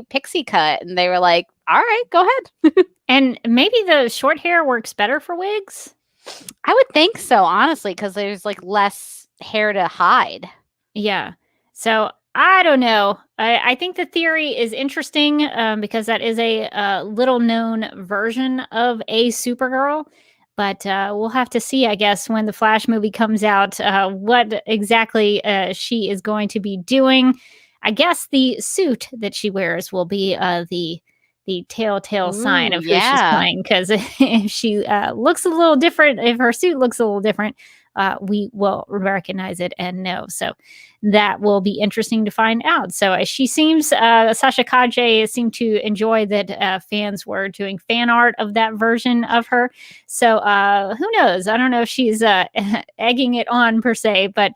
pixie cut, and they were like, all right, go ahead. And maybe the short hair works better for wigs. I would think so, honestly, because there's less hair to hide. Yeah. So I don't know. I think the theory is interesting because that is a little known version of a Supergirl. But we'll have to see, I guess, when the Flash movie comes out, what exactly she is going to be doing. I guess the suit that she wears will be the telltale sign of who she's playing. Because if she looks a little different, if her suit looks a little different, we will recognize it and know. So that will be interesting to find out. So she seems, Sasha Calle seemed to enjoy that fans were doing fan art of that version of her. So who knows? I don't know if she's egging it on per se, but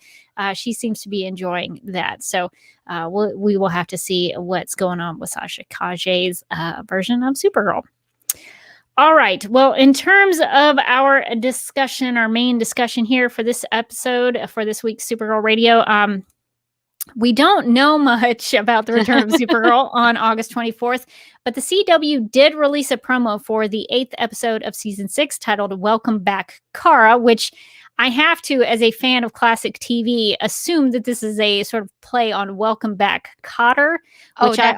she seems to be enjoying that. So we will have to see what's going on with Sasha Calle's version of Supergirl. All right. Well, in terms of our discussion, our main discussion here for this episode, for this week's Supergirl Radio, we don't know much about the return of Supergirl on August 24th, but the CW did release a promo for the 8th episode of season 6 titled Welcome Back, Kara, which I have to, as a fan of classic TV, assume that this is a sort of play on Welcome Back, Kotter, which I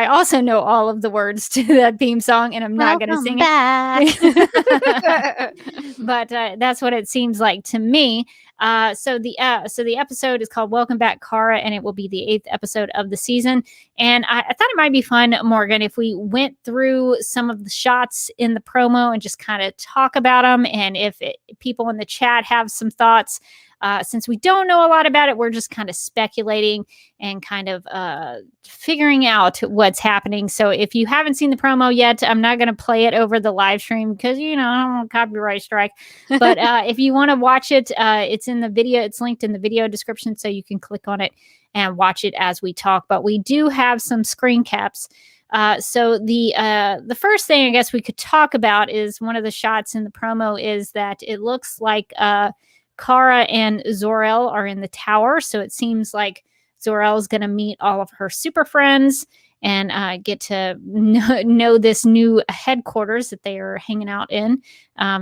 also know all of the words to that theme song, and I'm not going to sing it. But that's what it seems like to me. So the episode is called Welcome Back, Kara, and it will be the 8th episode of the season. And I thought it might be fun, Morgan, if we went through some of the shots in the promo and just kind of talk about them. And if people in the chat have some thoughts, since we don't know a lot about it, we're just kind of speculating and kind of figuring out what's happening. So if you haven't seen the promo yet, I'm not going to play it over the live stream because, I don't want copyright strike. But if you want to watch it, it's in the video. It's linked in the video description, so you can click on it and watch it as we talk. But we do have some screen caps. So the first thing I guess we could talk about is one of the shots in the promo is that it looks like Kara and Zor-El are in the tower. So it seems like Zor-El is going to meet all of her super friends. and get to know this new headquarters that they are hanging out in.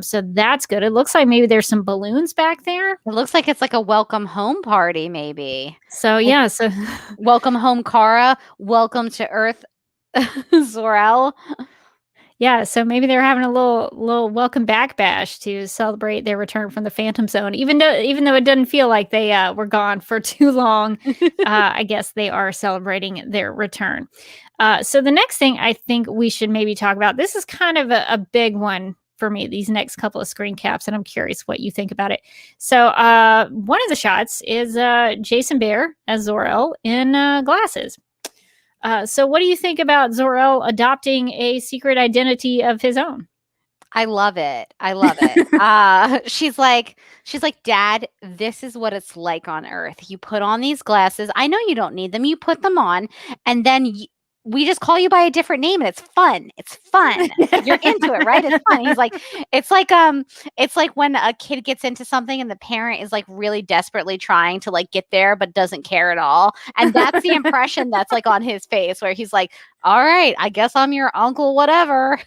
So that's good. It looks like maybe there's some balloons back there. It looks like it's like a welcome home party, maybe. So yeah, so welcome home, Kara. Welcome to Earth, Zor-El. Yeah, so maybe they're having a little welcome back bash to celebrate their return from the Phantom Zone. Even though it doesn't feel like they were gone for too long, I guess they are celebrating their return. So the next thing I think we should maybe talk about, this is kind of a big one for me, these next couple of screen caps, and I'm curious what you think about it. So one of the shots is Jason Behr as Zor-El in glasses. So what do you think about Zor-El adopting a secret identity of his own? I love it. I love it. She's like, Dad, this is what it's like on Earth. You put on these glasses. I know you don't need them. You put them on, and then we just call you by a different name, and it's fun. It's fun. You're into it, right? It's fun. He's like, it's like when a kid gets into something and the parent is like really desperately trying to like get there, but doesn't care at all. And that's the impression that's like on his face, where he's like, all right, I guess I'm your uncle, whatever.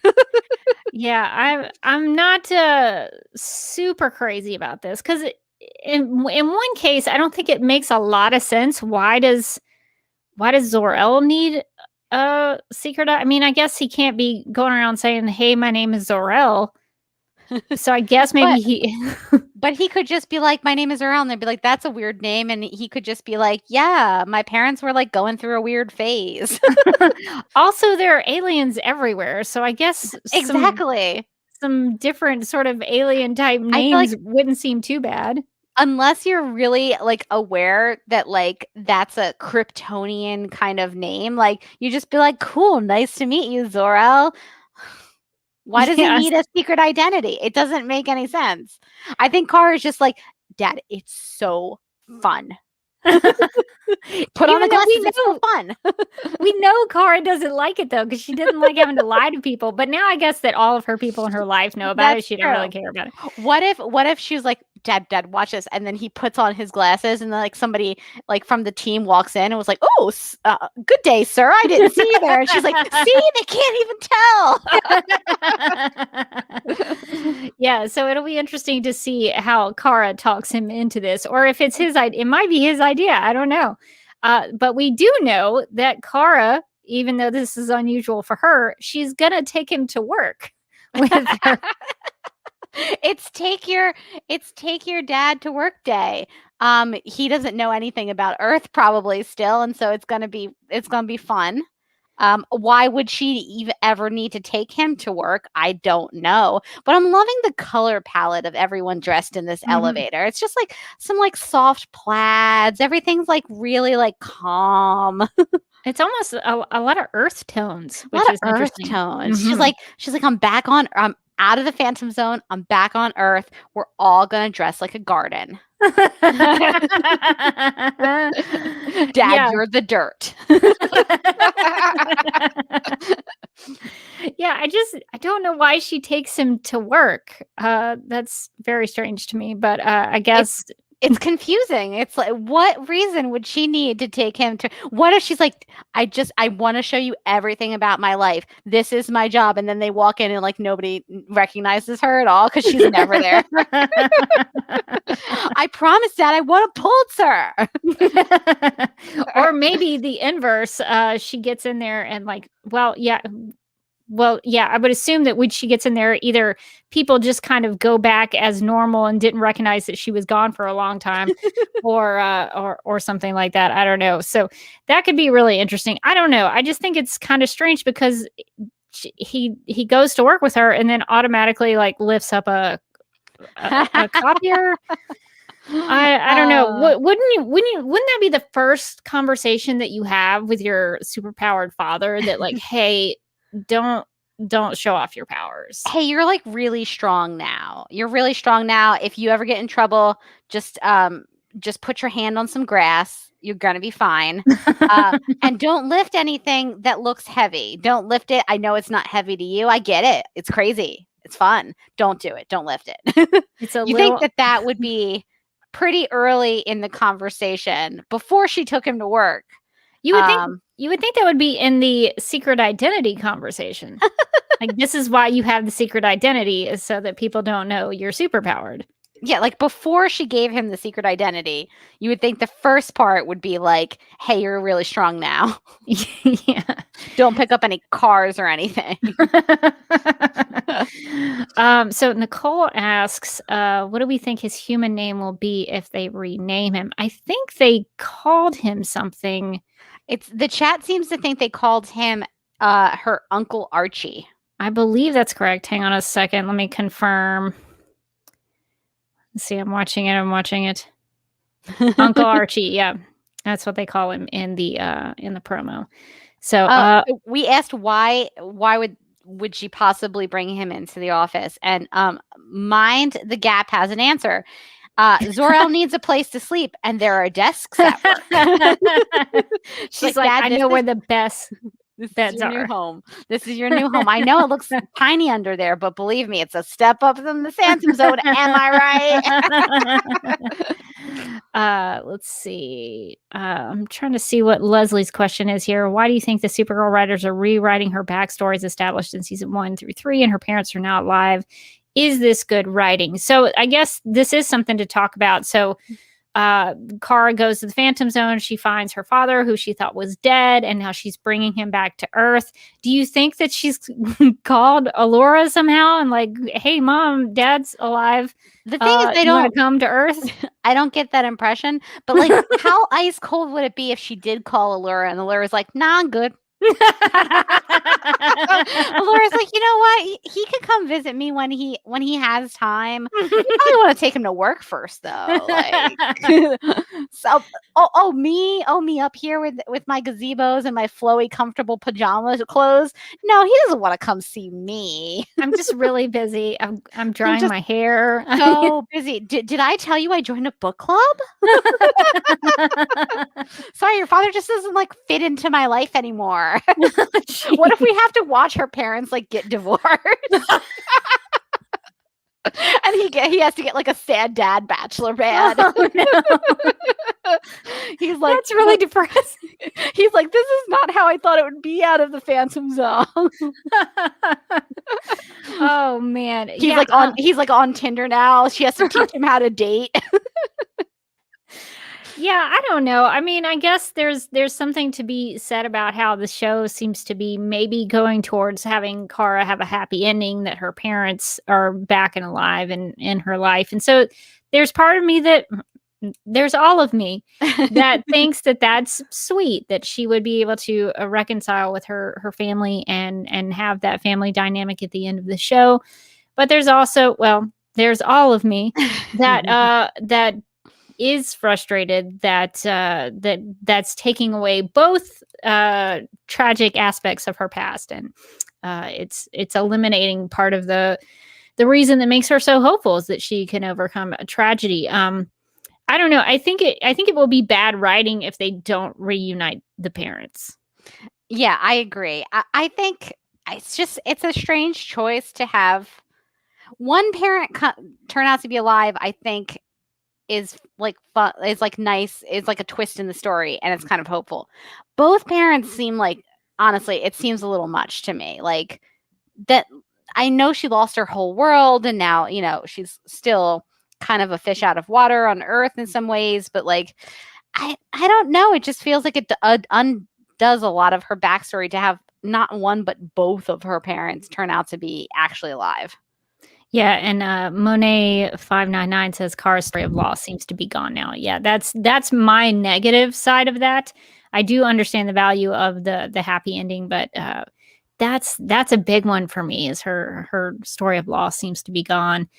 Yeah, I'm not super crazy about this, because in one case, I don't think it makes a lot of sense. Why does Zor-El need a secret? I mean, I guess he can't be going around saying, "Hey, my name is Zor-El." So I guess maybe but he could just be like, "My name is Zor-El," and they'd be like, "That's a weird name," and he could just be like, "Yeah, my parents were like going through a weird phase." Also, there are aliens everywhere, so I guess exactly some different sort of alien type names wouldn't seem too bad. Unless you're really like aware that like that's a Kryptonian kind of name, like you just be like, "Cool, nice to meet you, Zor-El." Why does he need a secret identity? It doesn't make any sense. I think Kara is just like, Dad, it's so fun. Put on the glasses, it's so fun. We know Kara doesn't like it though, because she didn't like having to lie to people. But now I guess that all of her people in her life know about it. She don't really care about it. What if she was like, Dad, watch this, and then he puts on his glasses, and then like somebody like from the team walks in and was like, "Oh, good day, sir. I didn't see you there." And she's like, "See, they can't even tell." Yeah, so it'll be interesting to see how Kara talks him into this, or if it's his idea. It might be his idea. I don't know. But we do know that Kara, even though this is unusual for her, she's gonna take him to work with her. It's take your dad to work day. He doesn't know anything about Earth probably still, and so it's gonna be fun. Why would she ever need to take him to work? I don't know. But I'm loving the color palette of everyone dressed in this elevator. It's just like some like soft plaids. Everything's like really like calm. It's almost a lot of earth tones, which is interesting. Tones. She's like, I'm back on. I'm out of the Phantom Zone. I'm back on Earth. We're all gonna dress like a garden. Dad, you're the dirt. Yeah, I don't know why she takes him to work. That's very strange to me, but I guess it's confusing. It's like, what reason would she need to take him to? What if she's like, I want to show you everything about my life. This is my job. And then they walk in and like nobody recognizes her at all because she's never there. I promised, Dad, I want a Pulitzer. Or maybe the inverse. She gets in there and like, well, yeah, I would assume that when she gets in there, either people just kind of go back as normal and didn't recognize that she was gone for a long time, or something like that. I don't know. So that could be really interesting. I don't know. I just think it's kind of strange because he goes to work with her and then automatically like lifts up a copier. I don't know. Wouldn't that be the first conversation that you have with your superpowered father? That like, hey, don't show off your powers. Hey, you're like really strong now. You're really strong now. If you ever get in trouble, just put your hand on some grass. You're gonna be fine. And don't lift anything that looks heavy. Don't lift it. I know it's not heavy to you. I get it. It's crazy. It's fun. Don't do it. Don't lift it. You think that would be pretty early in the conversation before she took him to work. You You would think that would be in the secret identity conversation. Like, this is why you have the secret identity, is so that people don't know you're superpowered. Yeah, like before she gave him the secret identity, you would think the first part would be like, hey, you're really strong now. Yeah. Don't pick up any cars or anything. So Nicole asks, what do we think his human name will be if they rename him? I think they called him something. The chat seems to think they called him her Uncle Archie. I believe that's correct. Hang on a second. Let me confirm. Let's see, I'm watching it. Uncle Archie, yeah. That's what they call him in the promo. So we asked why would she possibly bring him into the office? And Mind the Gap has an answer. Zor-El needs a place to sleep, and there are desks at work. She's like, I know where the best beds are. New home. This is your new home. I know it looks tiny under there, but believe me, it's a step up from the Phantom Zone. Am I right? Let's see. I'm trying to see what Leslie's question is here. Why do you think the Supergirl writers are rewriting her backstories established in season 1 through 3, and her parents are now alive? Is this good writing? So I guess this is something to talk about. So Kara goes to the Phantom Zone. She finds her father, who she thought was dead, and now she's bringing him back to Earth. Do you think that she's called Allura somehow and like, hey, Mom, Dad's alive? The thing is, they don't come to Earth. I don't get that impression. But like, how ice cold would it be if she did call Allura and Allura's like, nah, I'm good. Laura's like, you know what? He could come visit me when he has time. You probably want to take him to work first, though. Like, so, me up here with my gazebos and my flowy, comfortable pajama clothes. No, he doesn't want to come see me. I'm just really busy. I'm drying my hair. So busy. Did I tell you I joined a book club? Sorry, your father just doesn't like fit into my life anymore. What if we have to watch her parents like get divorced? And he has to get like a sad dad bachelor pad. Oh, no. He's like, that's really depressing. He's like, this is not how I thought it would be out of the Phantom Zone. Oh man. He's like on Tinder now. She has to teach him how to date. Yeah, I don't know. I mean, I guess there's something to be said about how the show seems to be maybe going towards having Kara have a happy ending, that her parents are back and alive and in her life. And so there's part of me there's all of me that thinks that that's sweet, that she would be able to reconcile with her family and have that family dynamic at the end of the show. But there's also, there's all of me that is frustrated that's taking away both tragic aspects of her past, and it's eliminating part of the reason that makes her so hopeful, is that she can overcome a tragedy. I don't know. I think it will be bad writing if they don't reunite the parents. Yeah, I agree. I think it's a strange choice to have one parent turn out to be alive. I think is like fun, is like nice, is like a twist in the story, and it's kind of hopeful. Both parents seem like, honestly, it seems a little much to me. Like, that I know she lost her whole world, and now, you know, she's still kind of a fish out of water on Earth in some ways, but like, I don't know. It just feels like it undoes a lot of her backstory to have not one but both of her parents turn out to be actually alive. Yeah, and Monet 599 says Kara's story of loss seems to be gone now. Yeah, that's my negative side of that. I do understand the value of the happy ending, but that's a big one for me, is her story of loss seems to be gone,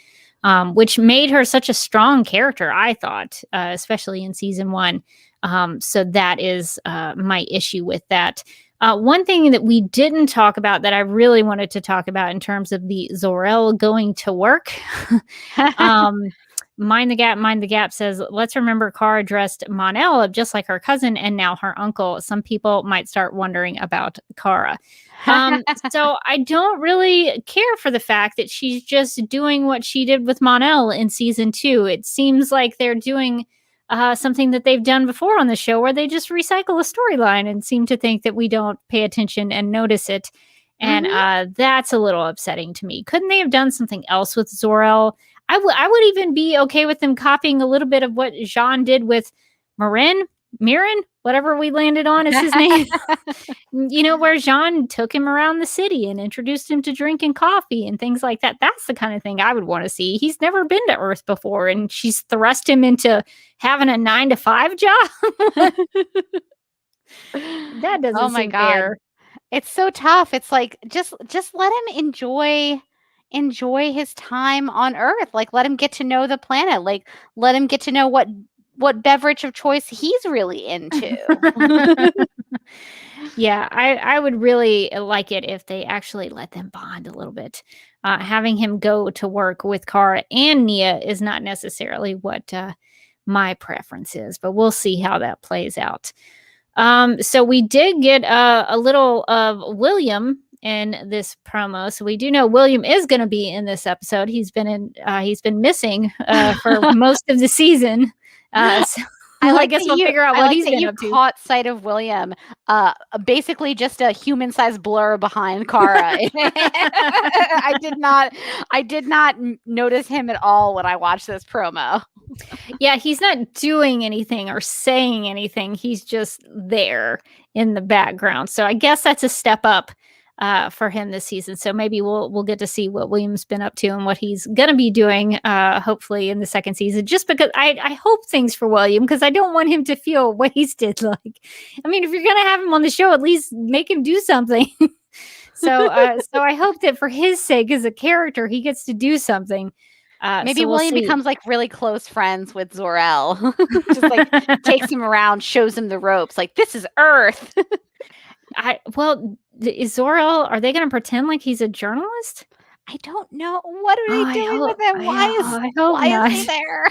which made her such a strong character, I thought, especially in season 1. So that is my issue with that. One thing that we didn't talk about that I really wanted to talk about in terms of the Zor-El going to work. Mind the Gap says, let's remember Kara dressed Mon-El up just like her cousin and now her uncle. Some people might start wondering about Kara. So I don't really care for the fact that she's just doing what she did with Mon-El in season 2. It seems like they're doing something that they've done before on the show where they just recycle a storyline and seem to think that we don't pay attention and notice it. And that's a little upsetting to me. Couldn't they have done something else with Zor-El? I would even be okay with them copying a little bit of what Jean did with Mirren, whatever we landed on is his name. Where Jean took him around the city and introduced him to drinking coffee and things like that. That's the kind of thing I would want to see. He's never been to Earth before, and she's thrust him into having a 9-to-5 job. That doesn't seem fair. It's so tough. It's like just let him enjoy his time on Earth. Like, let him get to know the planet. Like, let him get to know what beverage of choice he's really into. Yeah, I would really like it if they actually let them bond a little bit. Having him go to work with Kara and Nia is not necessarily what my preference is, but we'll see how that plays out. So we did get a little of William in this promo. So we do know William is going to be in this episode. He's been missing for most of the season. So I guess we'll figure out what he's been up to. Caught sight of William, basically just a human-sized blur behind Kara. I did not notice him at all when I watched this promo. Yeah, he's not doing anything or saying anything. He's just there in the background. So I guess that's a step up for him this season. So maybe we'll get to see what William's been up to and what he's gonna be doing hopefully in the second season, just because I hope things for William, because I don't want him to feel wasted. Like, I mean, if you're gonna have him on the show, at least make him do something. So I hope that for his sake as a character, he gets to do something. Maybe William becomes like really close friends with Zor-El. Just like takes him around, shows him the ropes, like, this is Earth. Is Zor-El, are they going to pretend like he's a journalist? I don't know. What are they doing with him? Why is he there?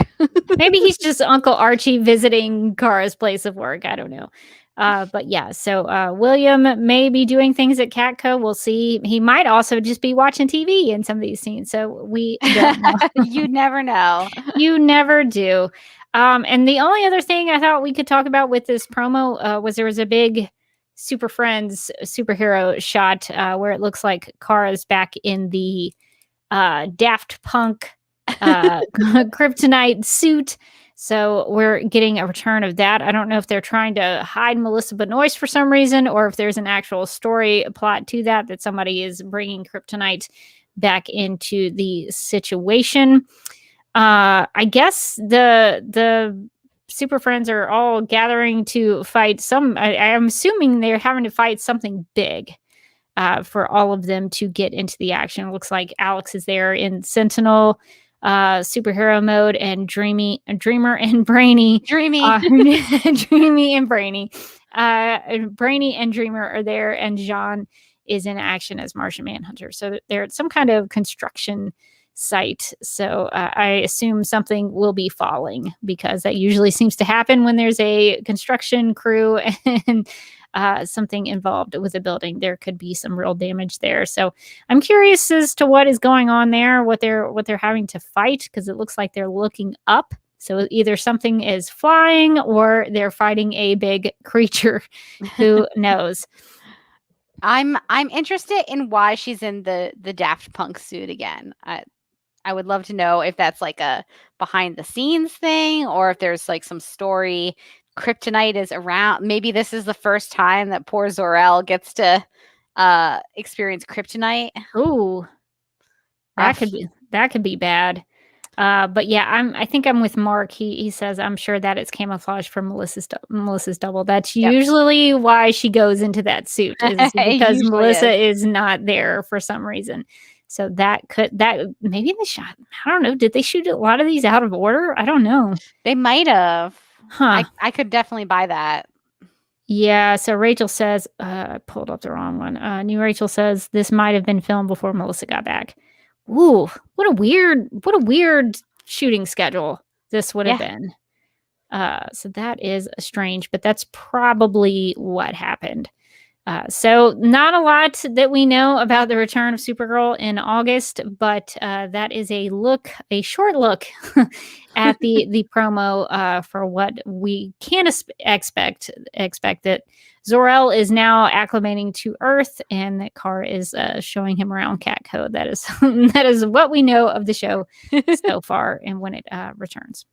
Maybe he's just Uncle Archie visiting Kara's place of work. I don't know. But yeah, so William may be doing things at Catco. We'll see. He might also just be watching TV in some of these scenes. So we don't know. You never know. You never do. And the only other thing I thought we could talk about with this promo was there was a big Super Friends superhero shot where it looks like Kara's back in the Daft Punk kryptonite suit. So we're getting a return of that. I don't know if they're trying to hide Melissa Benoist for some reason, or if there's an actual story plot to that somebody is bringing kryptonite back into the situation. I guess the Super Friends are all gathering to fight I'm assuming they're having to fight something big for all of them to get into the action. It looks like Alex is there in Sentinel superhero mode, and Dreamer and Brainy. Dreamy and Brainy. Brainy and Dreamer are there, and Jean is in action as Martian Manhunter. So they're at some kind of construction site. So I assume something will be falling, because that usually seems to happen when there's a construction crew and something involved with a building. There could be some real damage there. So I'm curious as to what is going on there, what they're having to fight, because it looks like they're looking up. So either something is flying or they're fighting a big creature. Who knows? I'm interested in why she's in the Daft Punk suit again. I would love to know if that's like a behind the scenes thing, or if there's like some story. Kryptonite is around. Maybe this is the first time that poor Zor-El gets to experience kryptonite. Ooh, that could be bad. But yeah, I think I'm with Mark. He says I'm sure that it's camouflage for Melissa's double. That's usually why she goes into that suit, is because Melissa is not there for some reason. So that maybe they shot. I don't know. Did they shoot a lot of these out of order? I don't know. They might have. Huh. I could definitely buy that. Yeah. So Rachel says, I pulled up the wrong one. New Rachel says this might have been filmed before Melissa got back. Ooh, what a weird shooting schedule this would have been. So that is strange, but that's probably what happened. So not a lot that we know about the return of Supergirl in August, but that is a short look at the promo for what we can expect that Zor-El is now acclimating to Earth, and that Kara is showing him around Catco. That is that is what we know of the show so far, and when it returns.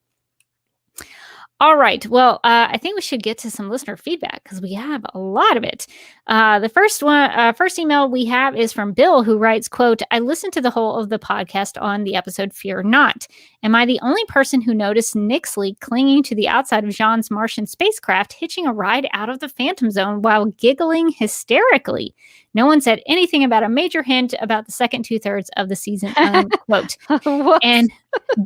All right. Well, I think we should get to some listener feedback because we have a lot of it. The first email we have is from Bill, who writes, quote, "I listened to the whole of the podcast on the episode Fear Not. Am I the only person who noticed Nixley clinging to the outside of Jean's Martian spacecraft, hitching a ride out of the Phantom Zone while giggling hysterically? No one said anything about a major hint about the second 2/3 of the season," unquote. And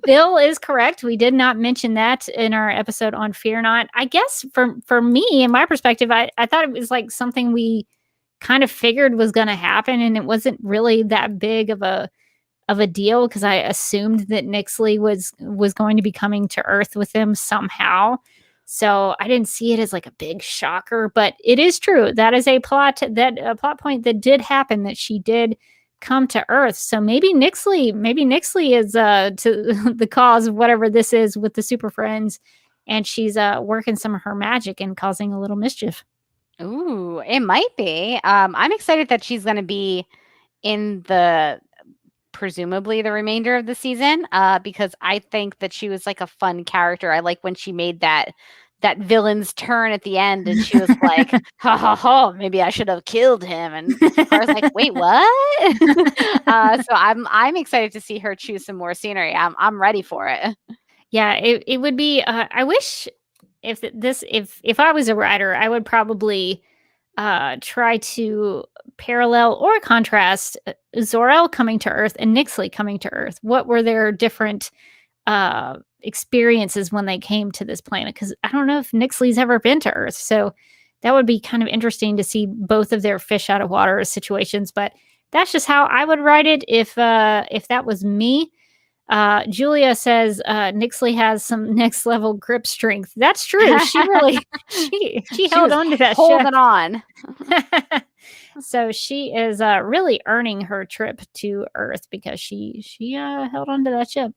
Bill is correct. We did not mention that in our episode on Fear Not. I guess for me, in my perspective, I thought it was like something we kind of figured was going to happen, and it wasn't really that big of a deal because I assumed that Nixley was going to be coming to Earth with them somehow. So I didn't see it as like a big shocker, but it is true. That is a plot point that did happen, that she did come to Earth. So maybe Nixley is to the cause of whatever this is with the Super Friends, and she's working some of her magic and causing a little mischief. Ooh, it might be. I'm excited that she's going to be in presumably the remainder of the season, because I think that she was like a fun character. I like when she made that villain's turn at the end, and she was like, "Ha ha ha! Maybe I should have killed him." And I was like, "Wait, what?" So I'm excited to see her choose some more scenery. I'm ready for it. Yeah, it would be. I wish if I was a writer, I would probably try to parallel or contrast Zor-El coming to Earth and Nixley coming to Earth. What were their different experiences when they came to this planet? Because I don't know if Nixley's ever been to Earth, so that would be kind of interesting to see both of their fish out of water situations. But that's just how I would write it if that was me. Julia says Nixley has some next level grip strength. That's true. She really she held on to that holding ship. on. So she is really earning her trip to Earth because she held on to that ship.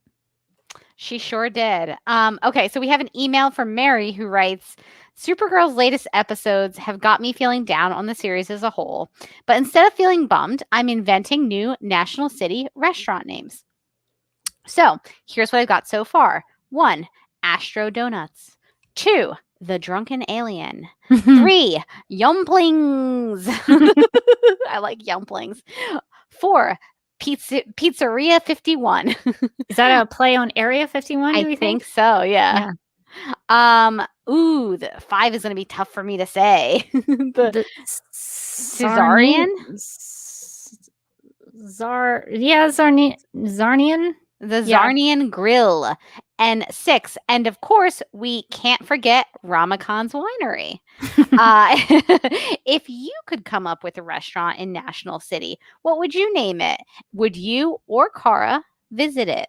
She sure did. Okay, so we have an email from Mary who writes, "Supergirl's latest episodes have got me feeling down on the series as a whole, but instead of feeling bummed, I'm inventing new National City restaurant names. So here's what I've got so far. 1, Astro Donuts. 2, The Drunken Alien. 3, Yumplings." I like Yumplings. 4, Pizzeria 51. Is that a play on Area 51? I think so, yeah. The 5 is going to be tough for me to say. the Cesarian? Zarnian? The Zarnian Grill. And 6, and of course, we can't forget Ramakan's Winery. If you could come up with a restaurant in National City, what would you name it? Would you or Kara visit it?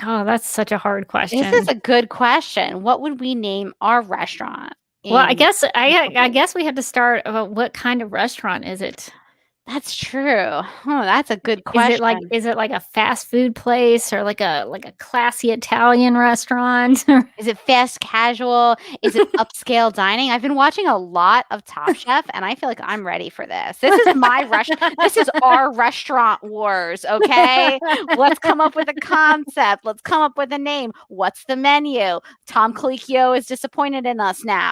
Oh, that's such a hard question. This is a good question. What would we name our restaurant? Well, I guess we have to start about what kind of restaurant is it? That's true. Oh, that's a good question. Is it like a fast food place or like a classy Italian restaurant? Is it fast casual? Is it upscale dining? I've been watching a lot of Top Chef, and I feel like I'm ready for this. This is my restaurant. This is our restaurant wars. Okay, let's come up with a concept. Let's come up with a name. What's the menu? Tom Colicchio is disappointed in us now.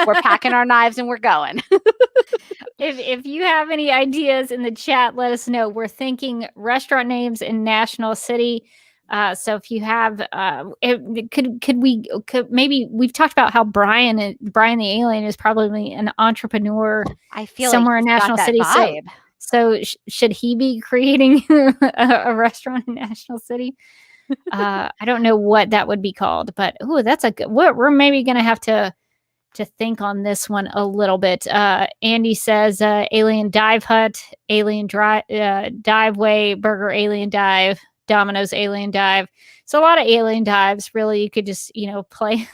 We're packing our knives and we're going. If you have any ideas in the chat, let us know. We're thinking restaurant names in National City. So if you have, maybe we've talked about how Brian the Alien is probably an entrepreneur. I feel somewhere like in National City. Vibe. So should he be creating a restaurant in National City? I don't know what that would be called, but that's a good. We're maybe going to have to think on this one a little bit. Andy says Alien Dive Hut, Alien Dive Way, Burger Alien Dive, Domino's Alien Dive. So a lot of alien dives. Really, you could just play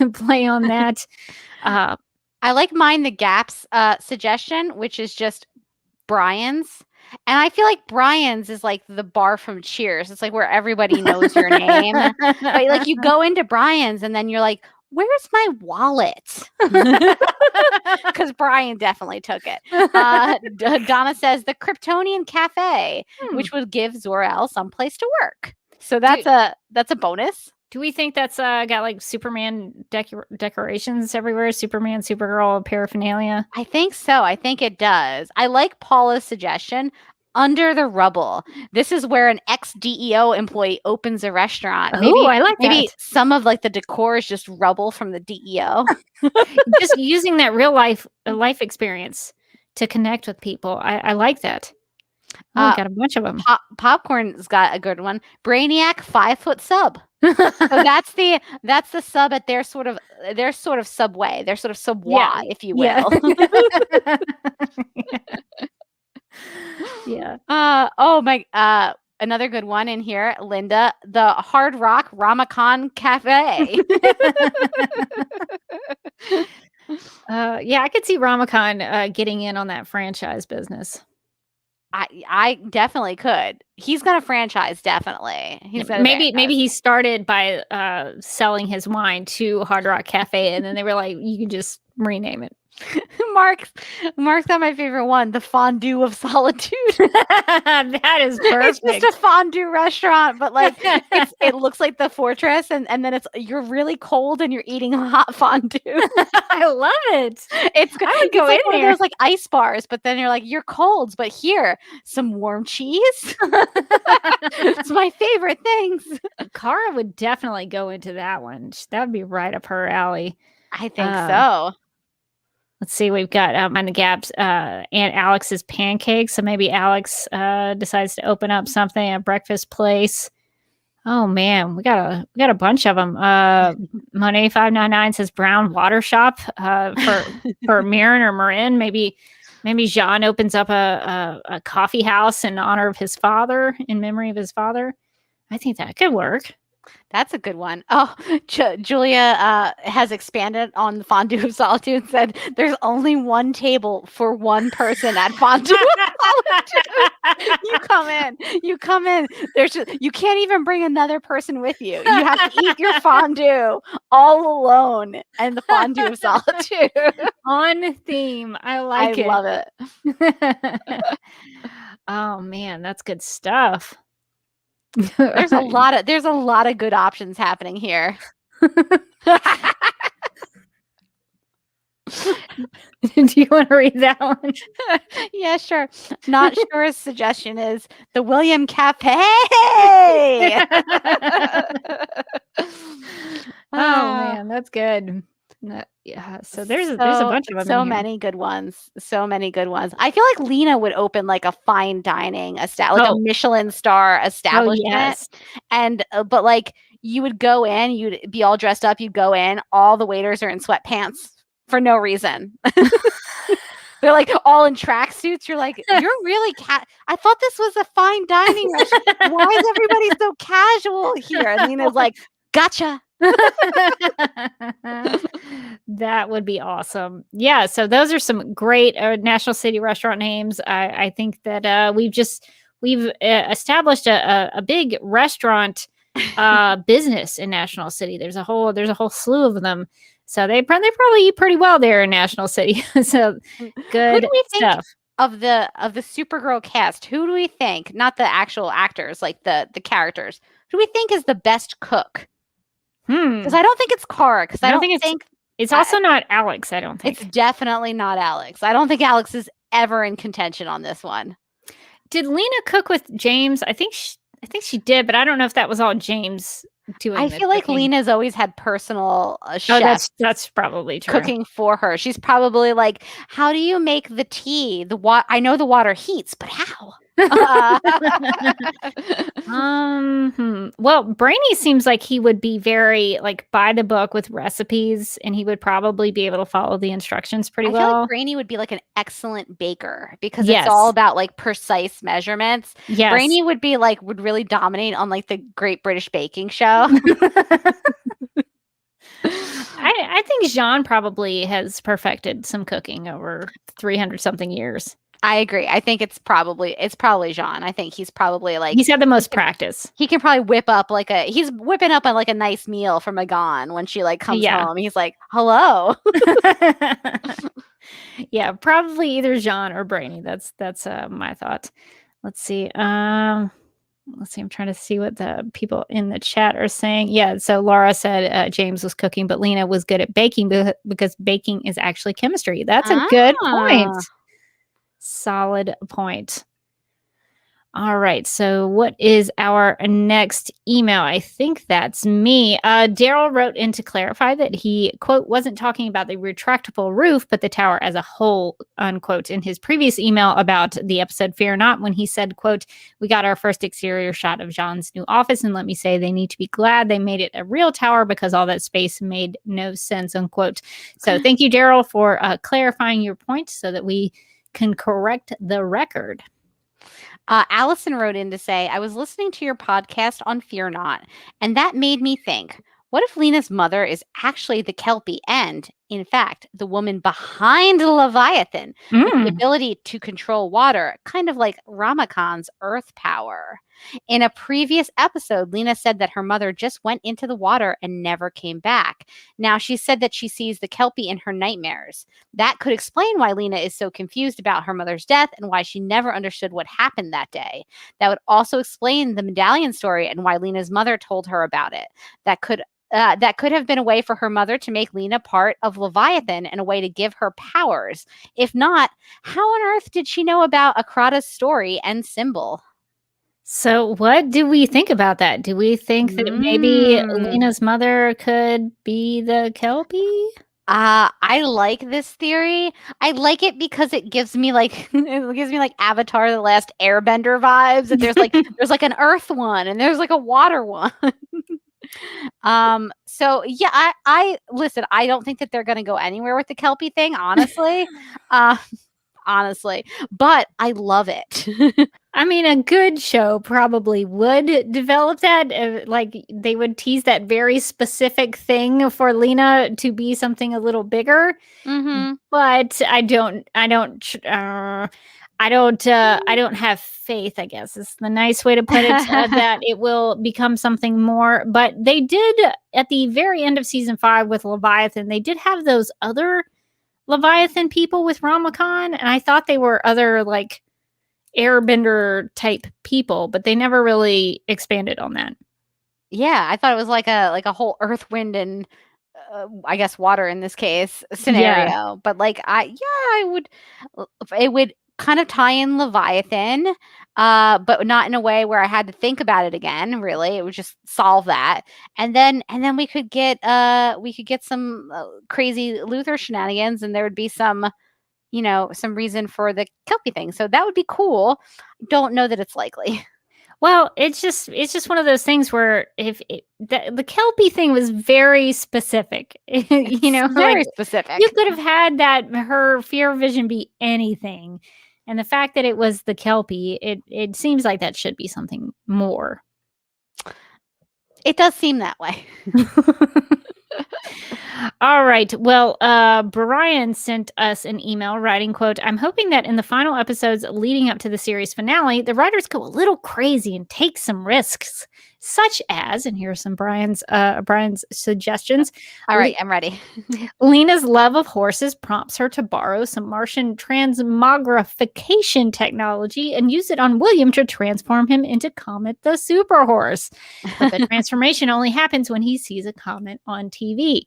on that. I like Mind the Gap's suggestion, which is just Brian's. And I feel like Brian's is like the bar from Cheers. It's like where everybody knows your name. But like you go into Brian's and then you're like, where's my wallet? Because Brian definitely took it. Donna says the Kryptonian Cafe, which would give Zor-El someplace to work. So that's a bonus. Do we think that's got like Superman decorations everywhere? Superman, Supergirl paraphernalia? I think so. I think it does. I like Paula's suggestion. Under the rubble. This is where an ex-DEO employee opens a restaurant. Oh, I like that. Maybe some of like the decor is just rubble from the DEO. Just using that real life experience to connect with people. I like that. Oh, got a bunch of them. Popcorn's got a good one. Brainiac 5-foot sub. So that's the sub at their sort of subway, their sort of subway, if you will. Yeah. Oh my. Another good one in here, Linda. The Hard Rock Ramakan Cafe. Yeah, I could see Ramakan getting in on that franchise business. I definitely could. He's got a franchise, definitely. Maybe he started by selling his wine to Hard Rock Cafe, and then they were like, "You can just rename it." Mark's got my favorite one, the Fondue of Solitude. That is perfect. It's just a fondue restaurant, but like it looks like the fortress, and then you're really cold and you're eating hot fondue. I love it. I would go in there. There's like ice bars, but then you're like, you're cold, but here, some warm cheese. It's my favorite things. Cara would definitely go into that one. That would be right up her alley. I think so. Let's see. We've got Mind the Gap's Aunt Alex's pancakes. So maybe Alex decides to open up something, a breakfast place. Oh man, we got a bunch of them. Monet 599 says Brown Water Shop for Mirren or Marin. Maybe Jean opens up a coffee house in honor of his father, in memory of his father. I think that could work. That's a good one. Oh, Julia has expanded on the Fondue of Solitude and said there's only one table for one person at Fondue of Solitude. You come in. You can't even bring another person with you. You have to eat your fondue all alone in the Fondue of Solitude. On theme. I like it. I love it. Oh man, that's good stuff. There's a lot of good options happening here. Do you want to read that one? Yeah, sure. Not sure his suggestion is the William Cafe. Oh man, that's good. Yeah, so there's a bunch of them. So many good ones. I feel like Lena would open like a fine dining like a Michelin star establishment. Oh, yes. And but like you would go in, you'd be all dressed up, you'd go in, all the waiters are in sweatpants for no reason. They're like all in tracksuits. You're like, you're really I thought this was a fine dining restaurant. Why is everybody so casual here? And Lena's like, gotcha. That would be awesome. Yeah, so those are some great National City restaurant names. I think that we've established a big restaurant business in National City. There's a whole slew of them. So they probably eat pretty well there in National City. So good Who do we think stuff. Of the Supergirl cast, who do we think, not the actual actors, like the characters, who do we think is the best cook? Because I don't think it's Cara. Because I don't think it's also not Alex. I don't think it's definitely not Alex. I don't think Alex is ever in contention on this one. Did Lena cook with James? I think she did, but I don't know if that was all James doing. I feel like Lena's always had personal chefs. That's probably true. Cooking for her. She's probably like, how do you make the tea? I know the water heats, but how? Well, Brainy seems like he would be very like by the book with recipes, and he would probably be able to follow the instructions pretty well. I feel like Brainy would be like an excellent baker because it's all about like precise measurements. Yes. Brainy would really dominate on like the Great British Baking Show. I think Jean probably has perfected some cooking over 300 something years. I agree. I think it's probably Jean. I think he's probably like he's had the most practice. He can probably he's whipping up a nice meal for Magan when she like comes home. He's like, hello. Yeah, probably either Jean or Brainy. That's my thought. Let's see. I'm trying to see what the people in the chat are saying. Yeah, so Laura said James was cooking, but Lena was good at baking because baking is actually chemistry. That's a good point. Solid point. All right. So what is our next email? I think that's me. Daryl wrote in to clarify that he, quote, wasn't talking about the retractable roof, but the tower as a whole, unquote, in his previous email about the episode Fear Not, when he said, quote, we got our first exterior shot of Jean's new office. And let me say, they need to be glad they made it a real tower because all that space made no sense, unquote. So thank you, Daryl, for clarifying your point so that we can correct the record. Allison wrote in to say, I was listening to your podcast on Fear Not, and that made me think, what if Lena's mother is actually the Kelpie and, in fact, the woman behind Leviathan with the ability to control water, kind of like Ramakan's earth power? In a previous episode, Lena said that her mother just went into the water and never came back. Now, she said that she sees the Kelpie in her nightmares. That could explain why Lena is so confused about her mother's death and why she never understood what happened that day. That would also explain the medallion story and why Lena's mother told her about it. That could have been a way for her mother to make Lena part of Leviathan and a way to give her powers. If not, how on earth did she know about Akrata's story and symbol? So what do we think about that? Do we think that maybe Lena's mother could be the Kelpie? I like this theory. I like it because it gives me like Avatar: The Last Airbender vibes. That there's like an earth one and there's like a water one. So yeah, I listen, I don't think that they're gonna go anywhere with the Kelpie thing, honestly. But I love it. I mean, a good show probably would develop that. Like they would tease that very specific thing for Lena to be something a little bigger. But I don't have faith, I guess is the nice way to put it, that it will become something more. But they did at the very end of season 5 with Leviathan, they did have those other Leviathan people with Ramakan, and I thought they were other like airbender type people, but they never really expanded on that. Yeah, I thought it was like a whole earth, wind, and I guess water in this case scenario. Yeah. But like it would kind of tie in Leviathan, but not in a way where I had to think about it again. Really, it would just solve that, and then we could get some crazy Luther shenanigans, and there would be some reason for the Kelpie thing. So that would be cool. Don't know that it's likely. Well, it's just one of those things where if the Kelpie thing was very specific, very specific. You could have had that her fear vision be anything. And the fact that it was the Kelpie, it seems like that should be something more. It does seem that way. All right. Well, Brian sent us an email writing, quote, I'm hoping that in the final episodes leading up to the series finale, the writers go a little crazy and take some risks, such as, and here are some Brian's suggestions. All right, I'm ready. Lena's love of horses prompts her to borrow some Martian transmogrification technology and use it on William to transform him into Comet the Super Horse. But the transformation only happens when he sees a comet on TV.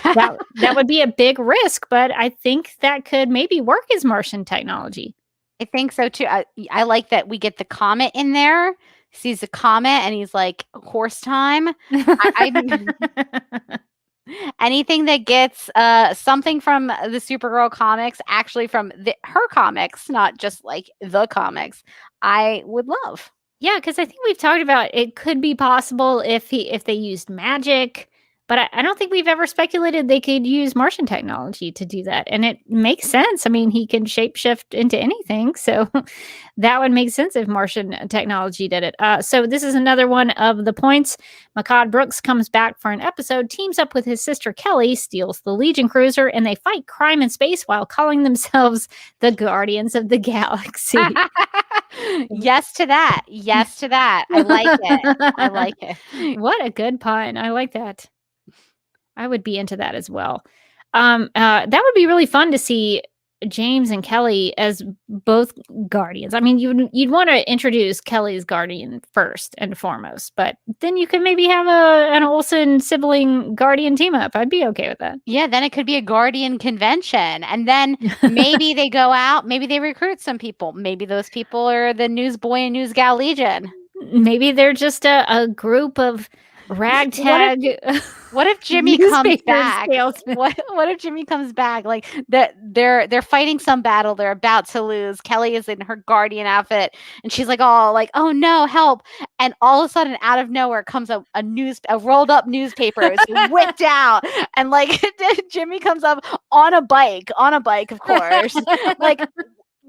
That would be a big risk, but I think that could maybe work as Martian technology. I think so too. I like that we get the comet in there. Sees the comet and he's like, horse time. Anything that gets something from the Supergirl comics, actually from her comics, not just like the comics, I would love. Yeah, because I think we've talked about it could be possible if they used magic. But I don't think we've ever speculated they could use Martian technology to do that. And it makes sense. I mean, he can shapeshift into anything. So that would make sense if Martian technology did it. So this is another one of the points. Makad Brooks comes back for an episode, teams up with his sister Kelly, steals the Legion cruiser, and they fight crime in space while calling themselves the Guardians of the Galaxy. Yes to that. Yes to that. I like it. I like it. What a good pun. I like that. I would be into that as well. That would be really fun to see James and Kelly as both guardians. I mean, you'd want to introduce Kelly's guardian first and foremost, but then you could maybe have an Olsen sibling guardian team up. I'd be okay with that. Yeah, then it could be a guardian convention. And then maybe they go out, maybe they recruit some people. Maybe those people are the newsboy and newsgal Legion. Maybe they're just a group of ragtag. What if Jimmy comes newspaper back? salesman. What if Jimmy comes back? Like they're fighting some battle they're about to lose. Kelly is in her guardian outfit, and she's like, oh no, help! And all of a sudden, out of nowhere, comes a rolled up newspaper is whipped out, and like Jimmy comes up on a bike, of course, like.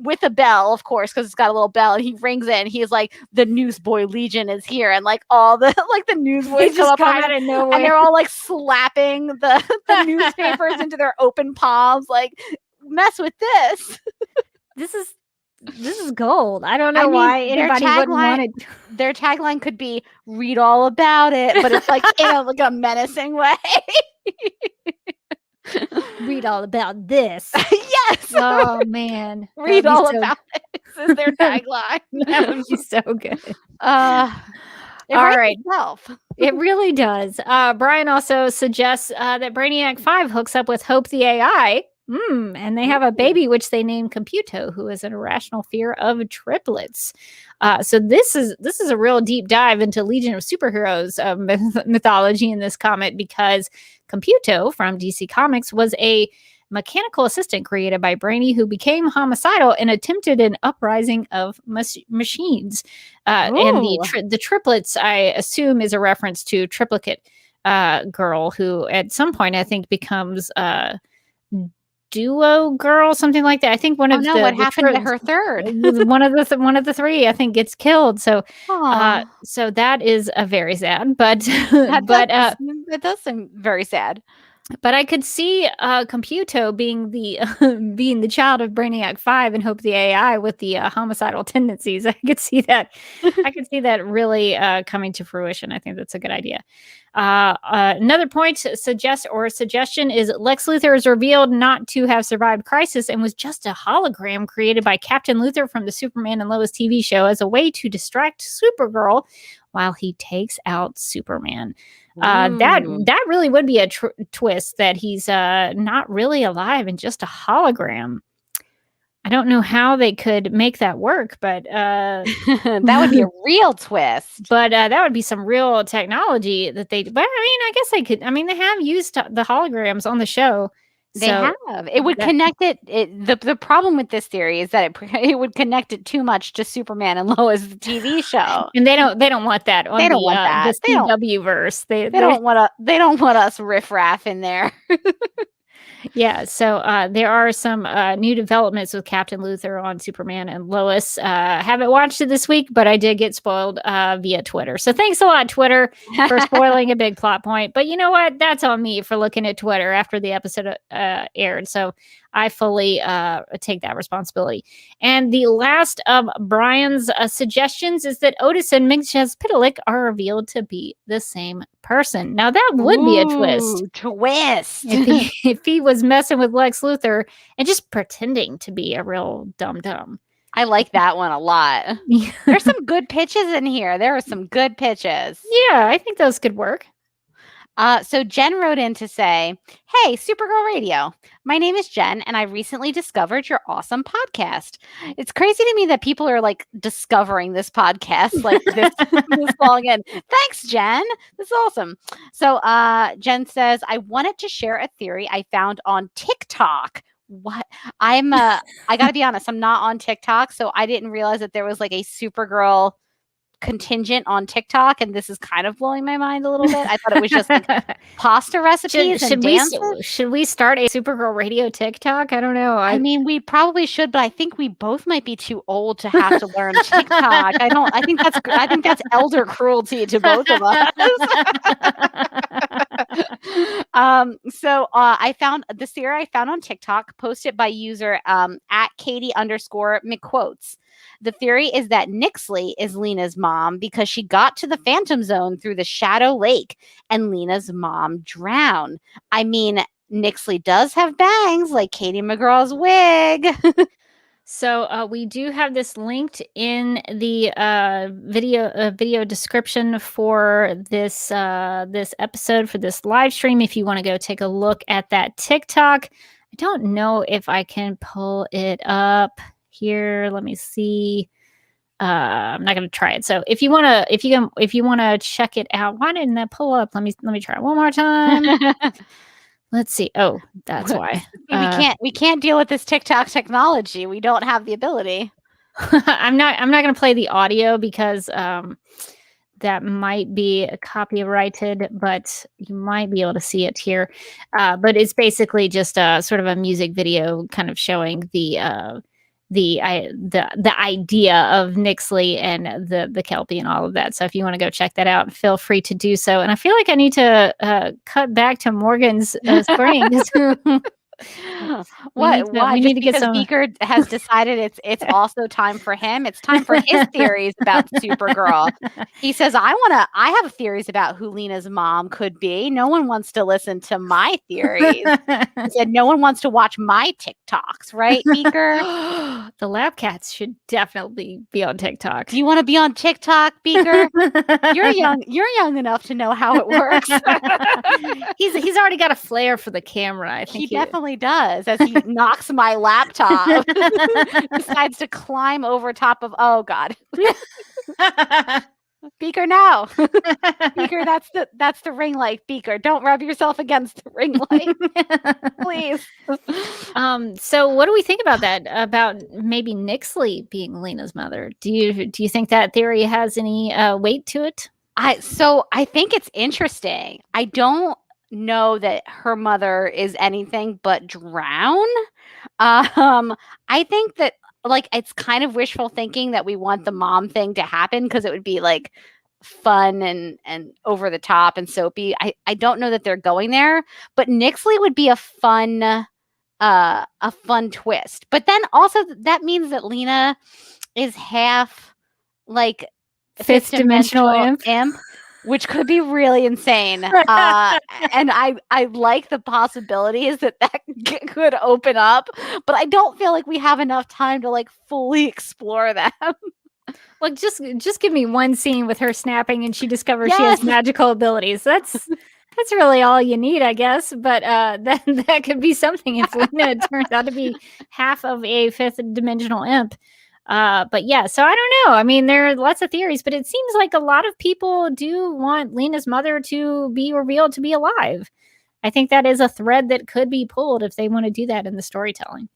With a bell, of course, because it's got a little bell, and he rings in. He's like, "The Newsboy Legion is here," and like all the the newsboys come up out of nowhere, and they're all like slapping the newspapers into their open palms, like, mess with this. This is gold. I don't know why anybody wouldn't want it. Their tagline could be "Read all about it," but it's like in a menacing way. Read all about this. Yes. Oh man. Read all about it. This is their tagline. That would be so good. It all right. Itself. It really does. Brian also suggests that Brainiac 5 hooks up with Hope the AI. And they have a baby, which they named Computo, who has an irrational fear of triplets. So this is a real deep dive into Legion of Superheroes mythology in this comic, because Computo from DC Comics was a mechanical assistant created by Brainy, who became homicidal and attempted an uprising of machines. And the triplets, I assume, is a reference to Triplicate Girl, who at some point I think becomes Duo Girl, something like that. I think one of what happened to her third? one of the three, I think, gets killed. So, so that is a very sad. But it does seem very sad. But I could see Computo being the child of Brainiac 5 and Hope the AI with the homicidal tendencies. I could see that. I could see that really coming to fruition. I think that's a good idea. Another point suggestion is Lex Luthor is revealed not to have survived Crisis and was just a hologram created by Captain Luthor from the Superman and Lois TV show as a way to distract Supergirl while he takes out Superman. That really would be a twist, that he's not really alive and just a hologram. I don't know how they could make that work, but that would be a real twist. But that would be some real technology that they. But I mean, I guess they could. I mean, they have used the holograms on the show. They have. It would connect it. The problem with this theory is that it would connect it too much to Superman and Lois, the TV show, and they don't want that. They don't want that. The CW verse. They don't want us riffraff in there. Yeah, so there are some new developments with Captain Luthor on Superman and Lois. Haven't watched it this week, but I did get spoiled via Twitter. So thanks a lot, Twitter, for spoiling a big plot point. But you know what? That's on me for looking at Twitter after the episode aired. So I fully take that responsibility. And the last of Brian's suggestions is that Otis and Mxyzptlk are revealed to be the same person. Now that would be a twist. If he was messing with Lex Luthor and just pretending to be a real dum-dum. I like that one a lot. There's some good pitches in here. There are some good pitches. Yeah, I think those could work. So Jen wrote in to say, "Hey, Supergirl Radio. My name is Jen, and I recently discovered your awesome podcast. It's crazy to me that people are like discovering this podcast like this long in. Thanks, Jen. This is awesome." So Jen says, "I wanted to share a theory I found on TikTok." What? I gotta be honest, I'm not on TikTok, so I didn't realize that there was like a Supergirl contingent on TikTok, and this is kind of blowing my mind a little bit. I thought it was just like pasta recipes and dances. Should we start a Supergirl Radio TikTok? I don't know. I mean, we probably should, but I think we both might be too old to have to learn TikTok. I think that's elder cruelty to both of us. I found this theory I found on TikTok, posted by user at Katie_McQuotes. The theory is that Nixley is Lena's mom because she got to the Phantom Zone through the Shadow Lake and Lena's mom drowned. I mean, Nixley does have bangs like Katie McGraw's wig. So we do have this linked in the video description for this episode, for this live stream. If you want to go take a look at that TikTok, I don't know if I can pull it up here. Let me see. I'm not going to try it. So if you want to check it out, why didn't that pull up? Let me try it one more time. Let's see. Oh, that's why. We can't deal with this TikTok technology. We don't have the ability. I'm not going to play the audio because that might be copyrighted, but you might be able to see it here. But it's basically just sort of a music video kind of showing the idea of Nixley and the Kelpie and all of that. So if you want to go check that out, feel free to do so. And I feel like I need to cut back to Morgan's screen. Why? We need to get some. Beaker has decided it's also time for him. It's time for his theories about Supergirl. He says, I have theories about who Lena's mom could be. No one wants to listen to my theories. He said, no one wants to watch my TikToks, right, Beaker? The Lab Cats should definitely be on TikTok. Do you want to be on TikTok, Beaker? You're young enough to know how it works. He's already got a flair for the camera. I think he definitely does, as he knocks my laptop. Decides to climb over top of, oh God. Beaker, no. Beaker, that's the ring light. Beaker, don't rub yourself against the ring light. Please. So what do we think about that? About maybe Nixley being Lena's mother? Do you think that theory has any weight to it? I think it's interesting. I don't know that her mother is anything but drown. I think that it's kind of wishful thinking that we want the mom thing to happen because it would be like fun and over the top and soapy. I don't know that they're going there, but Nixley would be a fun twist. But then also that means that Lena is half like fifth dimensional imp. Which could be really insane. And I like the possibilities that could open up, but I don't feel like we have enough time to fully explore them. Like just give me one scene with her snapping and she discovers she has magical abilities. That's really all you need, I guess. But that could be something if Lena turns out to be half of a fifth dimensional imp. But yeah, so I don't know. I mean, there are lots of theories, but it seems like a lot of people do want Lena's mother to be revealed to be alive. I think that is a thread that could be pulled if they want to do that in the storytelling.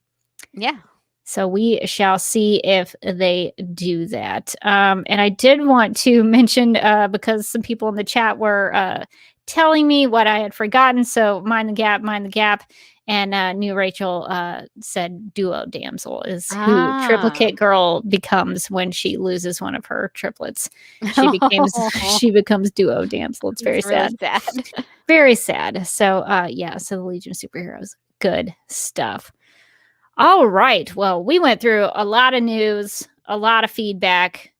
Yeah. So we shall see if they do that. And I did want to mention, because some people in the chat were telling me what I had forgotten. So mind the gap. And New Rachel said duo damsel is who Triplicate Girl becomes when she loses one of her triplets. She becomes duo damsel. It's very sad. Really sad. Very sad. So so the Legion of Superheroes. Good stuff. All right. Well, we went through a lot of news, a lot of feedback,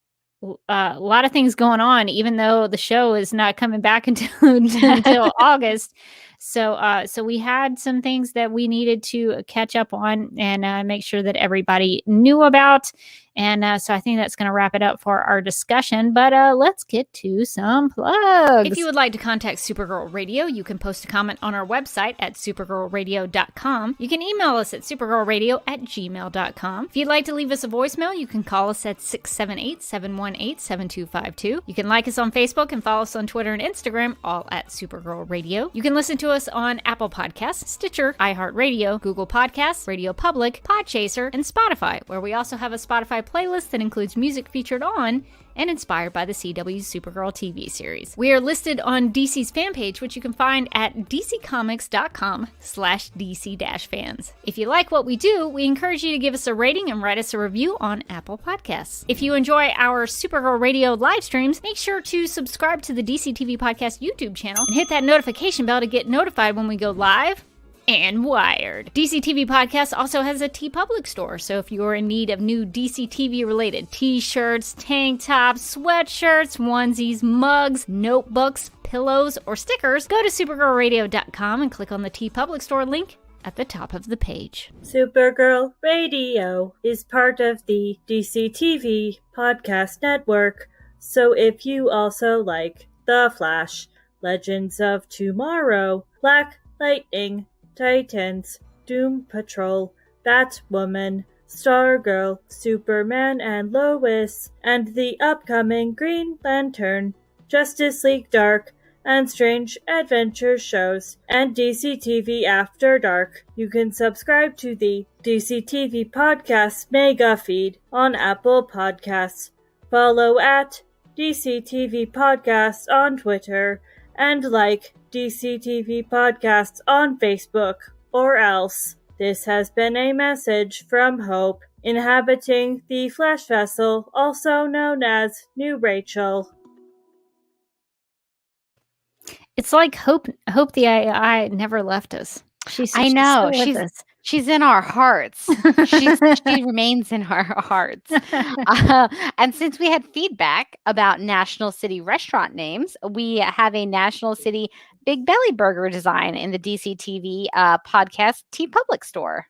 a lot of things going on, even though the show is not coming back until August. So we had some things that we needed to catch up on and make sure that everybody knew about. And so I think that's going to wrap it up for our discussion. But let's get to some plugs. If you would like to contact Supergirl Radio, you can post a comment on our website at supergirlradio.com. You can email us at supergirlradio@gmail.com. If you'd like to leave us a voicemail, you can call us at 678-718-7252. You can like us on Facebook and follow us on Twitter and Instagram, all at Supergirl Radio. You can listen to us on Apple Podcasts, Stitcher, iHeartRadio, Google Podcasts, Radio Public, Podchaser, and Spotify, where we also have a Spotify Spotify playlist that includes music featured on and inspired by the CW's Supergirl TV series. We are listed on DC's fan page, which you can find at dccomics.com/DC-fans. If you like what we do, we encourage you to give us a rating and write us a review on Apple Podcasts. If you enjoy our Supergirl Radio live streams, make sure to subscribe to the DC TV Podcast YouTube channel and hit that notification bell to get notified when we go live and wired. DC TV Podcast also has a TeePublic store, so if you're in need of new DC TV related t-shirts, tank tops, sweatshirts, onesies, mugs, notebooks, pillows, or stickers, go to supergirlradio.com and click on the TeePublic store link at the top of the page. Supergirl Radio is part of the DC TV Podcast Network, so if you also like The Flash, Legends of Tomorrow, Black Lightning, Titans, Doom Patrol, Batwoman, Stargirl, Superman and Lois, and the upcoming Green Lantern, Justice League Dark, and Strange Adventure shows, and DC TV After Dark, you can subscribe to the DC TV Podcast Mega Feed on Apple Podcasts. Follow at DC TV Podcasts on Twitter, and like DC TV Podcasts on Facebook, or else. This has been a message from Hope, inhabiting the Flash Vessel, also known as New Rachel. It's like Hope the AI never left us. She's I know. still with us. She's in our hearts. She remains in our hearts. And since we had feedback about National City restaurant names, we have a National City Big Belly Burger design in the DC TV podcast TeePublic store.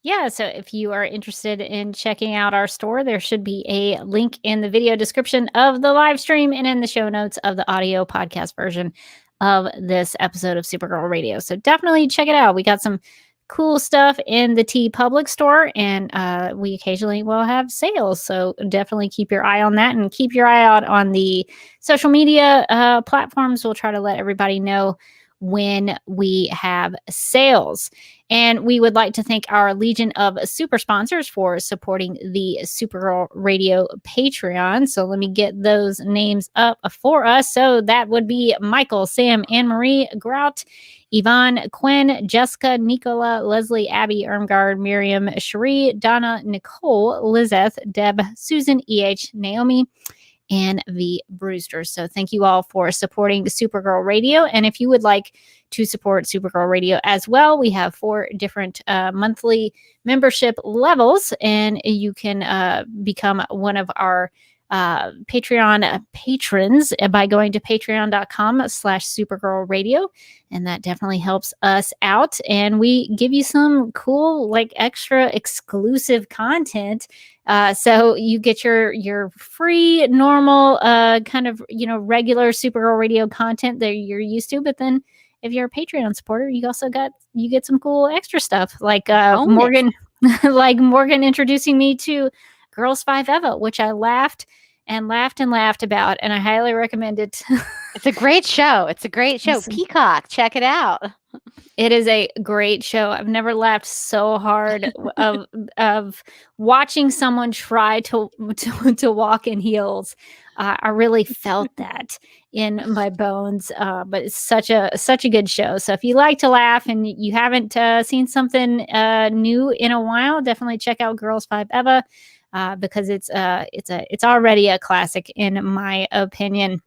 Yeah, so if you are interested in checking out our store, there should be a link in the video description of the live stream and in the show notes of the audio podcast version of this episode of Supergirl Radio. So definitely check it out. We got some cool stuff in the TeePublic store, and we occasionally will have sales, so definitely keep your eye on that, and keep your eye out on the social media platforms. We'll try to let everybody know when we have sales. And we would like to thank our legion of super sponsors for supporting the Supergirl Radio Patreon. So let me get those names up for us. So that would be Michael, Sam, Anne-Marie, Grout, Yvonne, Quinn, Jessica, Nicola, Leslie, Abby, Irmgard, Miriam, Cherie, Donna, Nicole, Lizeth, Deb, Susan, EH, Naomi, and the Brewsters. So thank you all for supporting Supergirl Radio. And if you would like to support Supergirl Radio as well, we have 4 different monthly membership levels, and you can become one of our Patreon patrons by going to patreon.com/Supergirl Radio. And that definitely helps us out. And we give you some cool, like, extra exclusive content. So you get your free, normal, kind of, regular Supergirl Radio content that you're used to. But then if you're a Patreon supporter, you get some cool extra stuff, like Morgan, like Morgan introducing me to Girls 5 Eva, which I laughed about, and I highly recommend it. It's a great show. Peacock, check it out. It is a great show. I've never laughed so hard of watching someone try to walk in heels. I really felt that in my bones. But it's such a good show. So if you like to laugh and you haven't seen something new in a while, definitely check out Girls 5 Eva. Because it's already a classic in my opinion.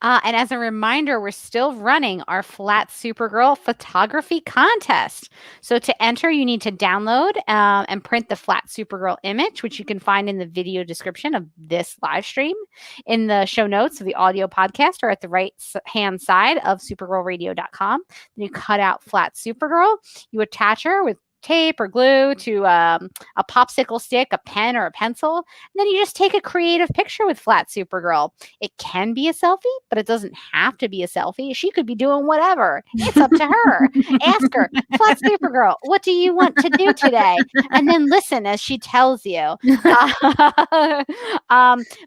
And as a reminder, we're still running our Flat Supergirl photography contest. So to enter, you need to download and print the Flat Supergirl image, which you can find in the video description of this live stream, in the show notes of the audio podcast, or at the right hand side of supergirlradio.com. Then you cut out Flat Supergirl. You attach her with tape or glue to a popsicle stick, a pen, or a pencil. And then you just take a creative picture with Flat Supergirl. It can be a selfie, but it doesn't have to be a selfie. She could be doing whatever. It's up to her. Ask her, Flat Supergirl, what do you want to do today? And then listen as she tells you.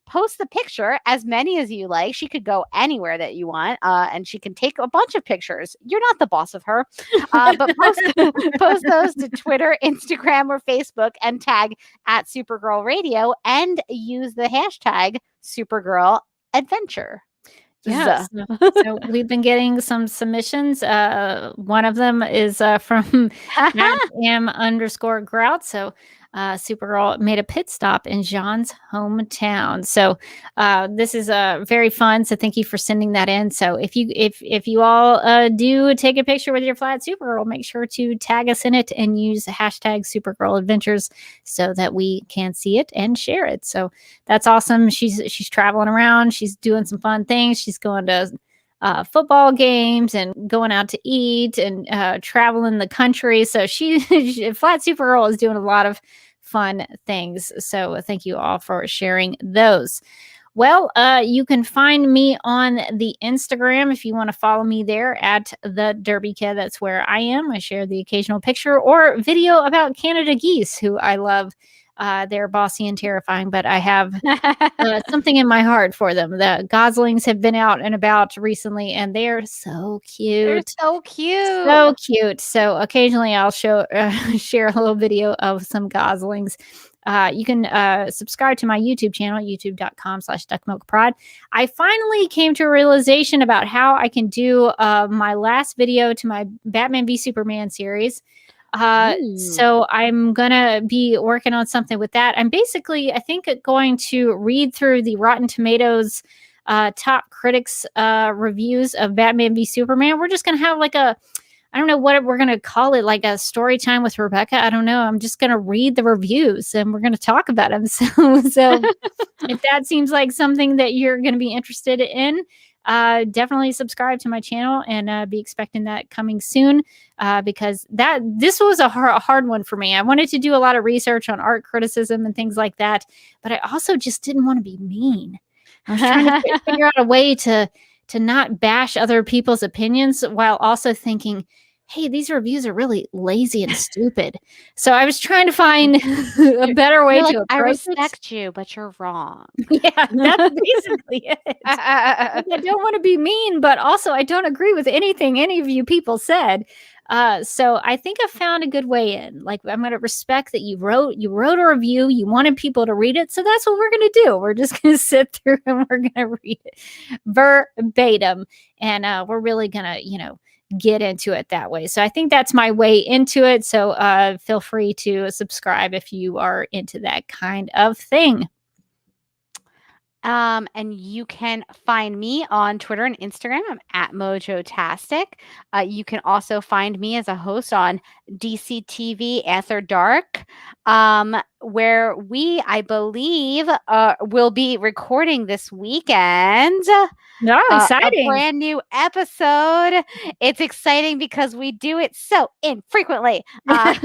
Post the picture, as many as you like. She could go anywhere that you want, and she can take a bunch of pictures. You're not the boss of her. But post those to Twitter, Instagram, or Facebook and tag at Supergirl Radio and use the hashtag Supergirl Adventure. Yeah, so we've been getting some submissions. One of them is from @m_grout. So Supergirl made a pit stop in Jean's hometown. So this is very fun. So thank you for sending that in. So if you all do take a picture with your flat Supergirl, make sure to tag us in it and use the hashtag Supergirl Adventures so that we can see it and share it. So that's awesome. She's traveling around. She's doing some fun things. She's going to football games and going out to eat and traveling the country. So Flat Supergirl is doing a lot of fun things. So thank you all for sharing those. Well, you can find me on the Instagram if you want to follow me there at the Derby Kid. That's where I am. I share the occasional picture or video about Canada geese, who I love. They're bossy and terrifying, but I have something in my heart for them. The goslings have been out and about recently, and they're so cute. They're so cute. So cute. So occasionally I'll share a little video of some goslings. You can subscribe to my YouTube channel, youtube.com/duckmilkprod. I finally came to a realization about how I can do my last video to my Batman v Superman series. So I'm gonna be working on something with that. I'm basically, I think, going to read through the Rotten Tomatoes top critics reviews of Batman v Superman. We're just gonna have like I don't know what we're gonna call it, like a story time with Rebecca. I don't know. I'm just gonna read the reviews and we're gonna talk about them. So if that seems like something that you're gonna be interested in, definitely subscribe to my channel and be expecting that coming soon, because this was a hard one for me. I wanted to do a lot of research on art criticism and things like that, but I also just didn't want to be mean. I was trying to figure out a way to not bash other people's opinions while also thinking, hey, these reviews are really lazy and stupid. So I was trying to find a better way to approach I respect you, but you're wrong. Yeah, that's basically it. I don't want to be mean, but also I don't agree with anything any of you people said. So I think I found a good way in. Like, I'm going to respect that you wrote a review. You wanted people to read it. So that's what we're going to do. We're just going to sit through and we're going to read it verbatim. And we're really going to, get into it that way. So I think that's my way into it. So feel free to subscribe if you are into that kind of thing. And you can find me on Twitter and Instagram. I'm at Mojotastic. You can also find me as a host on DCTV After Dark, where we, I believe, will be recording this weekend. No, exciting. A brand new episode. It's exciting because we do it so infrequently. I'm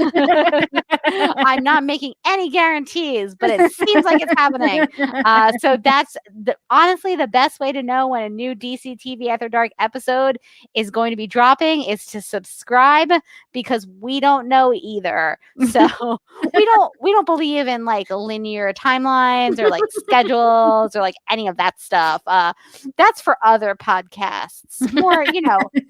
not making any guarantees, but it seems like it's happening. So that's honestly the best way to know when a new DC TV After Dark episode is going to be dropping is to subscribe, because we don't know either. So we don't believe in like linear timelines or like schedules or like any of that stuff. That's for other podcasts, more,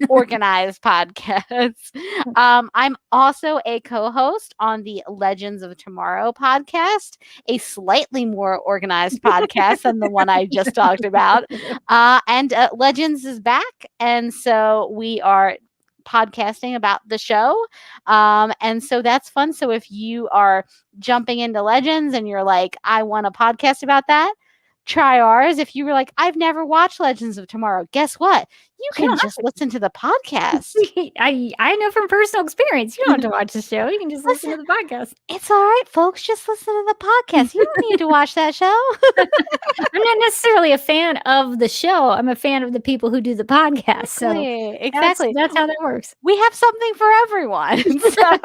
organized podcasts. I'm also a co-host on the Legends of Tomorrow podcast, a slightly more organized podcast than the one I just talked about. And Legends is back. And so we are podcasting about the show. And so that's fun. So if you are jumping into Legends and you're like, I want a podcast about that, try ours. If you were like, I've never watched Legends of Tomorrow, guess what? You can just listen to the podcast. I know from personal experience. You don't have to watch the show. You can just listen to the podcast. It's all right, folks. Just listen to the podcast. You don't need to watch that show. I'm not necessarily a fan of the show. I'm a fan of the people who do the podcast. Exactly. That's how that works. We have something for everyone. So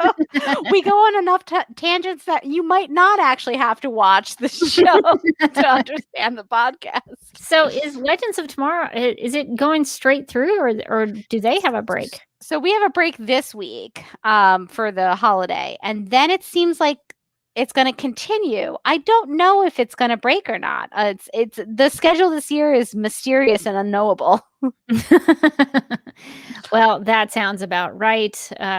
we go on enough tangents that you might not actually have to watch the show to understand the podcast. So is Legends of Tomorrow, is it going straight through or do they have a break? So we have a break this week for the holiday, and then it seems like it's going to continue. I don't know if it's going to break or not. It's the schedule this year is mysterious and unknowable. Well, that sounds about right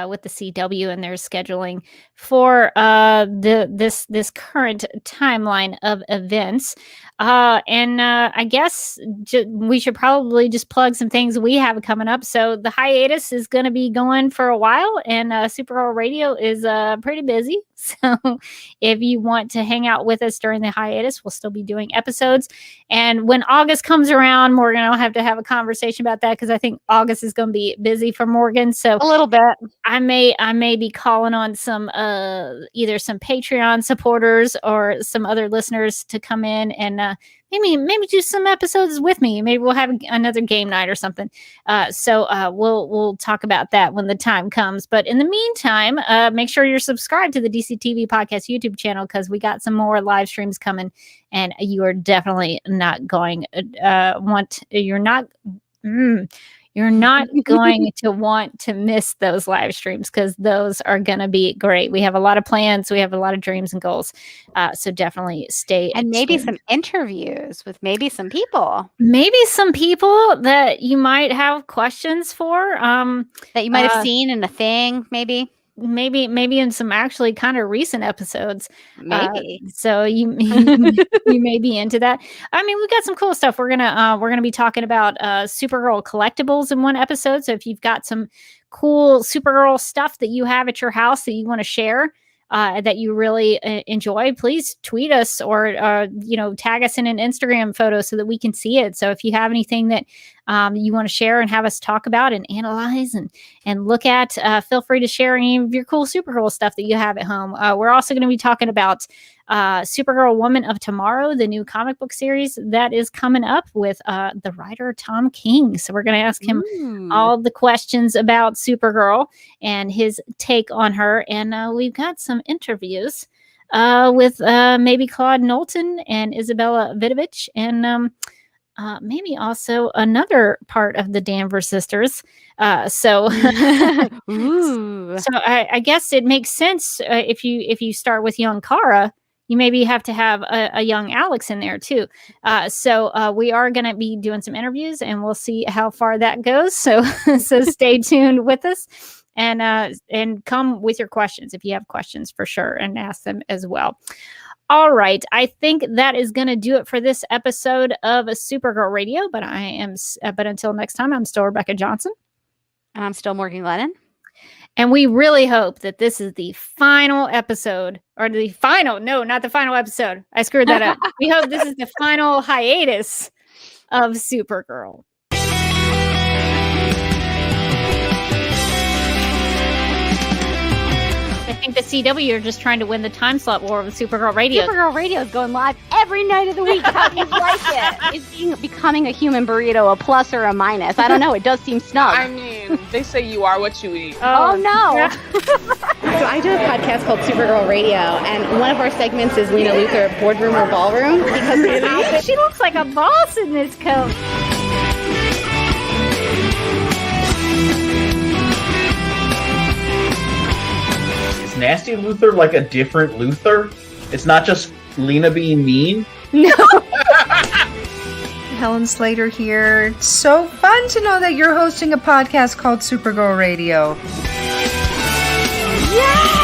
with the CW and their scheduling for this current timeline of events. And I guess we should probably just plug some things we have coming up. So the hiatus is going to be going for a while, and Supergirl Radio is pretty busy. So if you want to hang out with us during the hiatus, we'll still be doing episodes. And when August comes around, Morgan, I'll have to have a conversation about that because I think August is going to be busy for Morgan. So A little bit. I may be calling on some either some Patreon supporters or some other listeners to come in and maybe do some episodes with me. Maybe we'll have another game night or something. So we'll talk about that when the time comes. But in the meantime, make sure you're subscribed to the DCTV Podcast YouTube channel because we got some more live streams coming, and you are definitely not going you're not going to want to miss those live streams because those are going to be great. We have a lot of plans. We have a lot of dreams and goals. So definitely stay And maybe tuned. some interviews with maybe some people Maybe some people that you might have questions for. that you might have seen in a thing, maybe. Maybe in some actually kind of recent episodes. Maybe. So you you may be into that. I mean, we've got some cool stuff. We're gonna be talking about Supergirl collectibles in one episode. So if you've got some cool Supergirl stuff that you have at your house that you want to share, that you really enjoy, please tweet us or tag us in an Instagram photo so that we can see it. So if you have anything that you want to share and have us talk about and analyze and look at, feel free to share any of your cool Supergirl stuff that you have at home. We're also going to be talking about Supergirl Woman of Tomorrow, the new comic book series that is coming up with the writer Tom King. So we're going to ask him all the questions about Supergirl and his take on her. And we've got some interviews with maybe Claude Knowlton and Isabella Vidovich and maybe also another part of the Danvers sisters. So I guess it makes sense if you start with young Kara, you maybe have to have a young Alex in there too. So we are going to be doing some interviews, and we'll see how far that goes. So so stay tuned with us. And come with your questions if you have questions for sure, and ask them as well. All right, I think that is going to do it for this episode of Supergirl Radio. But but until next time, I'm still Rebecca Johnson, And I'm still Morgan Glennon. and we really hope that this is the final episode, or not the final episode. I screwed that up. We hope this is the final hiatus of Supergirl. I think the CW are just trying to win the time slot war with Supergirl Radio. Supergirl Radio is going live every night of the week. How do you like it? Is becoming a human burrito a plus or a minus? I don't know. It does seem snug. I mean, they say you are what you eat. Oh, no. Yeah. So I do a podcast called Supergirl Radio, and one of our segments is Lena Luthor, Boardroom or Ballroom. Because She looks like a boss in this coat. Is Nasty Luthor like a different Luthor? It's not just Lena being mean? No. Helen Slater here. It's so fun to know that you're hosting a podcast called Supergirl Radio. Yeah!